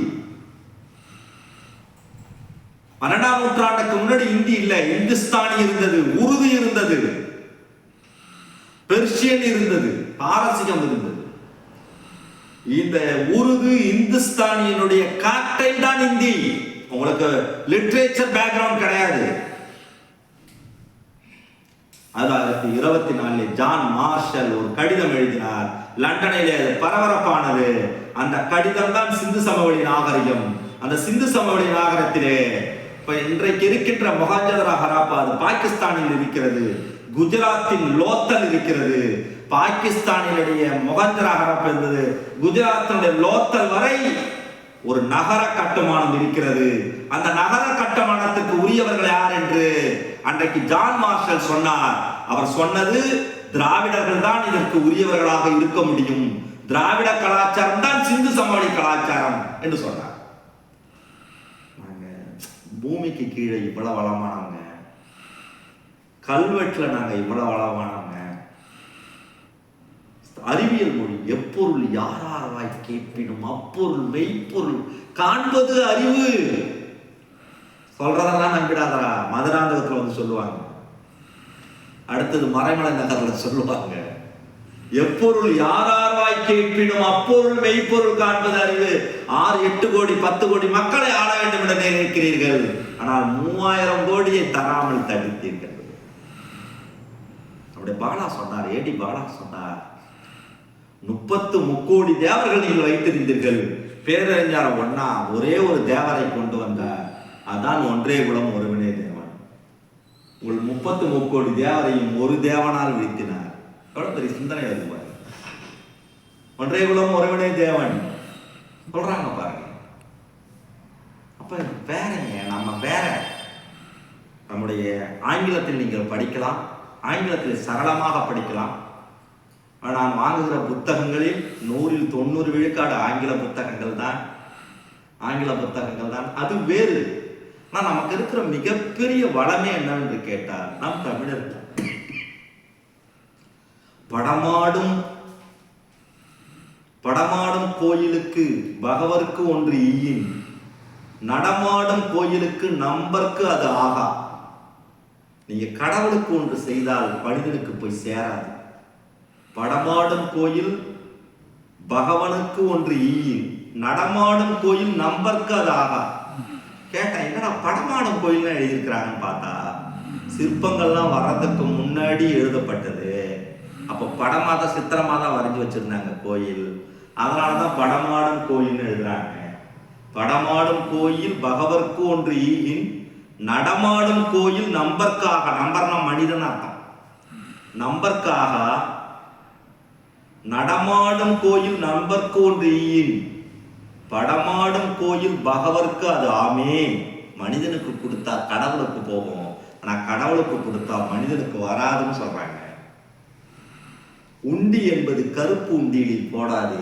S1: 12ஆம் நூற்றாண்டுக்கு முன்னாடி இந்தி இல்ல, இந்துஸ்தானி இருந்தது, உருது இருந்தது, பெர்ஷியன் இருந்தது, பாரசீகம் இருந்தது. இந்த உருது இந்துஸ்தானியினுடைய காட்டை தான் இந்தி. உங்களுக்கு லிட்ரேச்சர் பேக்ரவுண்ட் கிடையாது. 1924 ஜான் மார்ஷல் ஒரு கடிதம் எழுதினார். லண்டனிலே அது பரபரப்பானது. அந்த கடிதம் தான் சிந்து சமவெளி நாகரிகம். அந்த சிந்து சமவெளி நாகரத்திலே இப்ப இன்றைக்கு இருக்கின்ற மொஹஞ்சதாரோ ஹராப்பா அது பாகிஸ்தானில் இருக்கிறது. குஜராத்தின் லோத்தல் இருக்கிறது. பாகிஸ்தானினுடைய மொஹஞ்சதாரோ ஹராப்பா என்பது குஜராத்தினுடைய லோத்தல் வரை ஒரு நகர கட்டுமானம் இருக்கிறது. அந்த நகர கட்டுமானத்துக்கு உரியவர்கள் யார் என்று அன்றைக்கு ஜான் மார்ஷல் சொன்னார். அவர் சொன்னது, திராவிடர்கள் தான் இதற்கு உரியவர்களாக இருக்க முடியும், திராவிட கலாச்சாரம் தான் சிந்து சமவெளி கலாச்சாரம் என்று சொன்னார். நாங்க பூமிக்கு கீழே இவ்வளவு வளமானவங்க, கல்வெட்டுல நாங்க இவ்வளவு வளமானவங்க. அறிவியல் மொழி எப்பொருள் யாராராய் கேட்பினும் அப்பொருள் மெய்ப்பொருள் காண்பது அறிவு. சொல்றதெல்லாம் நம்பிடாதரா, மதுராந்தகத்துல வந்து சொல்லுவாங்க. அடுத்தது மறைமலை நகர்ல சொல்லுவாங்க, எப்பொருள் யாராராய் கேட்பினும் அப்பொருள் மெய்ப்பொருள் காண்பது அறிவு. 6-8 கோடி 10 கோடி மக்களை ஆள வேண்டும் என்று நினைக்கிறீர்கள், ஆனால் 3000 கோடியை தராமல் தடுத்தீர்கள். அப்படியே பாலா சொன்னார், ஏடி பாலா சொன்னார், 30 முக்கோடி தேவர்கள் நீங்கள் வைத்திருந்தீர்கள், பேரறிஞர் ஒன்னா ஒரே ஒரு தேவரை கொண்டு வந்தார், அதான் ஒன்றே குலம் ஒருவனே தேவன். உங்கள் 30 முக்கோடி தேவரையும் ஒரு தேவனால் வீழ்த்தினார். எவ்வளவு பெரிய சிந்தனை வருது பாருங்க. ஒன்றே குலம் ஒருவனே தேவன் சொல்றாங்க பாருங்க. அப்ப வேறங்க, நம்ம வேற. நம்முடைய ஆங்கிலத்தில் நீங்கள் படிக்கலாம், ஆங்கிலத்தில் சரளமாக படிக்கலாம். நான் வாங்குகிற புத்தகங்களில் 100ல் 90 விழுக்காடு ஆங்கில புத்தகங்கள் தான், ஆங்கில புத்தகங்கள் தான். அது வேறு. ஆனால் நமக்கு இருக்கிற மிகப்பெரிய வளமே என்னவென்று கேட்டால் நம் தமிழர். படமாடும் கோயிலுக்கு பகவருக்கு ஒன்று ஈயின், நடமாடும் கோயிலுக்கு நம்பருக்கு அது ஆகா. நீங்க கடவுளுக்கு ஒன்று செய்தால் மனிதனுக்கு போய் சேராது. படமாடும் கோயில் பகவனுக்கு ஒன்று ஈயின், நடமாடும் கோயில் நம்பருக்கு அது ஆகா. கேட்டேன், என்னடா படமாடும் கோயில் எழுதியிருக்கிறாங்கன்னு பார்த்தா சிற்பங்கள்லாம் வர்றதுக்கு முன்னாடி எழுதப்பட்டது. அப்போ படமாக சித்திரமாக தான் வரைஞ்சி வச்சிருந்தாங்க கோயில். அதனாலதான் படமாடும் கோயில்னு எழுதுறாங்க. படமாடும் கோயில் பகவருக்கு ஒன்று ஈயின், நடமாடும் கோயில் நம்பர்க்காக, நம்பர்னா மனிதன் அர்த்தம், நம்பர்க்காக, நடமாடும் கோயில் நம்பர்க்கு ஒன்று ஈயின், படமாடும் கோயில் பகவருக்கு அது ஆமே. மனிதனுக்கு கொடுத்தா கடவுளுக்கு போகும், ஆனா கடவுளுக்கு கொடுத்தா மனிதனுக்கு வராதுன்னு சொல்றாங்க. உண்டி என்பது கருப்பு உண்டியில் போடாது,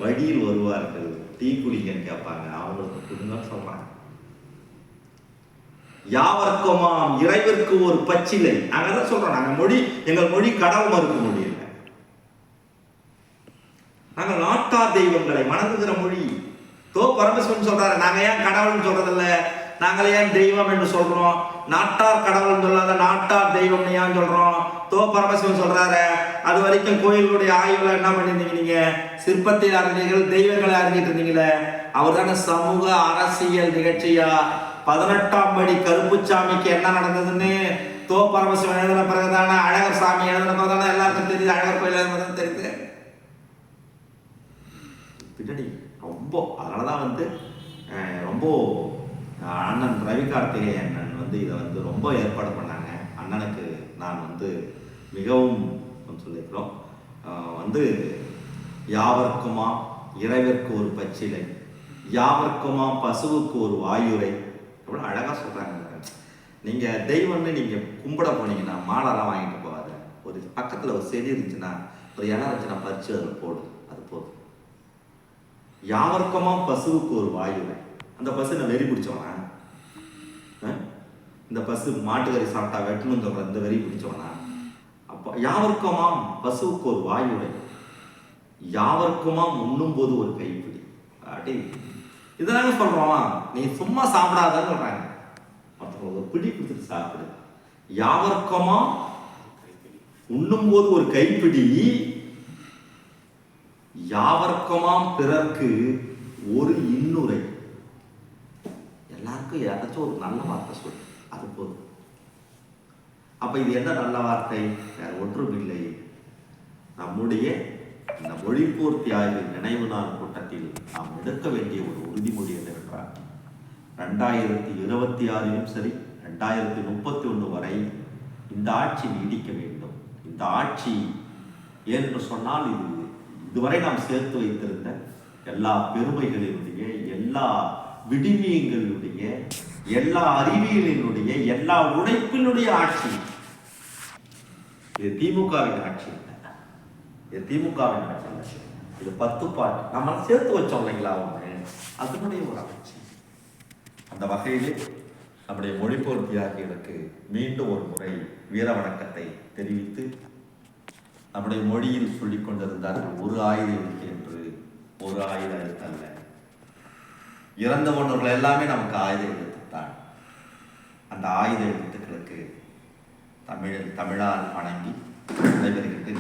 S1: வழியில் வருவார்கள் டீ குடிங்கன்னு கேட்பாங்க, அவங்களுக்கு கொடுங்கன்னு சொல்றாங்க. யாவர்க்குமாம் இறைவருக்கு ஒரு பச்சிலை. நாங்கதான் சொல்றோம், நாங்க மொழி, எங்கள் மொழி கடவுள் மறுப்பு மொழி இல்லை. நாங்கள் நாட்டார் தெய்வங்களை வணங்குகிற மொழி. பரமசிவன் சொல்றாரு, நாங்க ஏன் கடவுள்னு சொல்றதில்ல, நாங்களே ஏன் தெய்வம் என்று சொல்றோம். நாட்டார் கடவுள் சொல்லாத நாட்டார் தெய்வம்னு ஏன் சொல்றோம். பரமசிவன் சொல்றாரு, அது வரைக்கும் கோயிலுடைய ஆய்வுல என்ன பண்ணிருந்தீங்க, நீங்க சிற்பத்தை அறிஞர்கள் தெய்வங்களை அறிஞ்சிட்டு இருந்தீங்களே. அவர் தானே சமூக அரசியல் நிகழ்ச்சியா 18ஆம் படி கருப்புச்சாமிக்கு என்ன நடந்ததுன்னு பரமசிவன் எழுதின பிறகுதானே, அழகர் சாமி எழுதின பிறகுதானே எல்லாருக்கும் தெரியுது, அழகர் கோயில் எழுதினது தெரியுது. பின்னாடி ரொம்ப அதனாலதான் ரொம்ப அண்ணன் ரவி கார்த்திகேயன் அண்ணன் இதை ரொம்ப ஏற்பாடு பண்ணாங்க. அண்ணனுக்கு நான் மிகவும் சொல்லியிருக்கிறோம். யாவர்க்குமா இறைவர்க்கு ஒரு பச்சிலை, யாவர்க்குமா பசுவுக்கு ஒரு வாயுரை, எவ்வளோ அழகாக சொல்கிறாங்க. நீங்கள் தெய்வம்னு நீங்கள் கும்பிட போனீங்கன்னா மாலைலாம் வாங்கிட்டு போகாத. ஒரு பக்கத்தில் ஒரு செடி இருந்துச்சுன்னா, ஒரு இடம் இருந்துச்சுன்னா பறிச்சு அதில் போடும், அது போதும். யாவர்க்குமா பசுவுக்கு ஒரு வாயுரை. அந்த பசு நான் வெறி பிடிச்சவனா? இந்த பசு மாட்டுக்கறி சாப்பிட்டா வெட்டணும் சொல்ற இந்த வெறி பிடிச்சவனா? அப்போ யாவர்க்குமாம் பசுவுக்கு ஒரு வாயுரை, யாவர்க்குமாம் உண்ணும் போது ஒரு கைப்பிடி. அப்படி இதனால சொல்றோம், நீ சும்மா சாப்பிடாதான்னு சொல்றாங்க. ஒரு பிடி கொடுத்துட்டு சாப்பிடு. யாவர்க்குமாம் உண்ணும் போது ஒரு கைப்பிடி, யாவர்க்குமாம் பிறர்க்கு ஒரு இன்னுரை. எல்லாருக்கும் யாராச்சும் ஒரு நல்ல வார்த்தை சொல்லு, அது போதும். அப்ப இது என்ன நல்ல வார்த்தை? வேற ஒன்றும் இல்லை. நம்முடைய இந்த மொழிப்பூர்த்தி ஆய்வு நினைவு நாள் கூட்டத்தில் நாம் எடுக்க வேண்டிய ஒரு உறுதிமொழி என்னவென்றால், 2026 சரி 2031 வரை இந்த ஆட்சி நீடிக்க வேண்டும். இந்த ஆட்சி என்று சொன்னால் இதுவரை நாம் சேர்த்து வைத்திருந்த எல்லா பெருமைகளினுடைய, எல்லா விடிமியங்களுடைய, எல்லா அறிவியலினுடைய, எல்லா உழைப்பினுடைய ஆட்சி. இது திமுகவின் ஆட்சி இல்லை, இது திமுகவின் ஆட்சி இல்லை. இது 10 பாட்டு நம்ம சேர்த்து வச்சோம் இல்லைங்களா, அதனுடைய ஒரு ஆட்சி. அந்த வகையிலே நம்முடைய மொழிபெயர்ப்பியாளர்களுக்கு மீண்டும் ஒரு முறை வீர வணக்கத்தை தெரிவித்து, நம்முடைய மொழியில் சொல்லிக் கொண்டிருந்தார்கள் ஒரு ஆயுத எழுத்து என்று. ஒரு ஆயுத எழுத்து அல்ல, இறந்த போன்றவர்கள் எல்லாமே நமக்கு ஆயுத எழுத்துத்தான். அந்த ஆயுத எழுத்துக்களுக்கு தமிழால் வணங்கி விடைபெறுகிறது.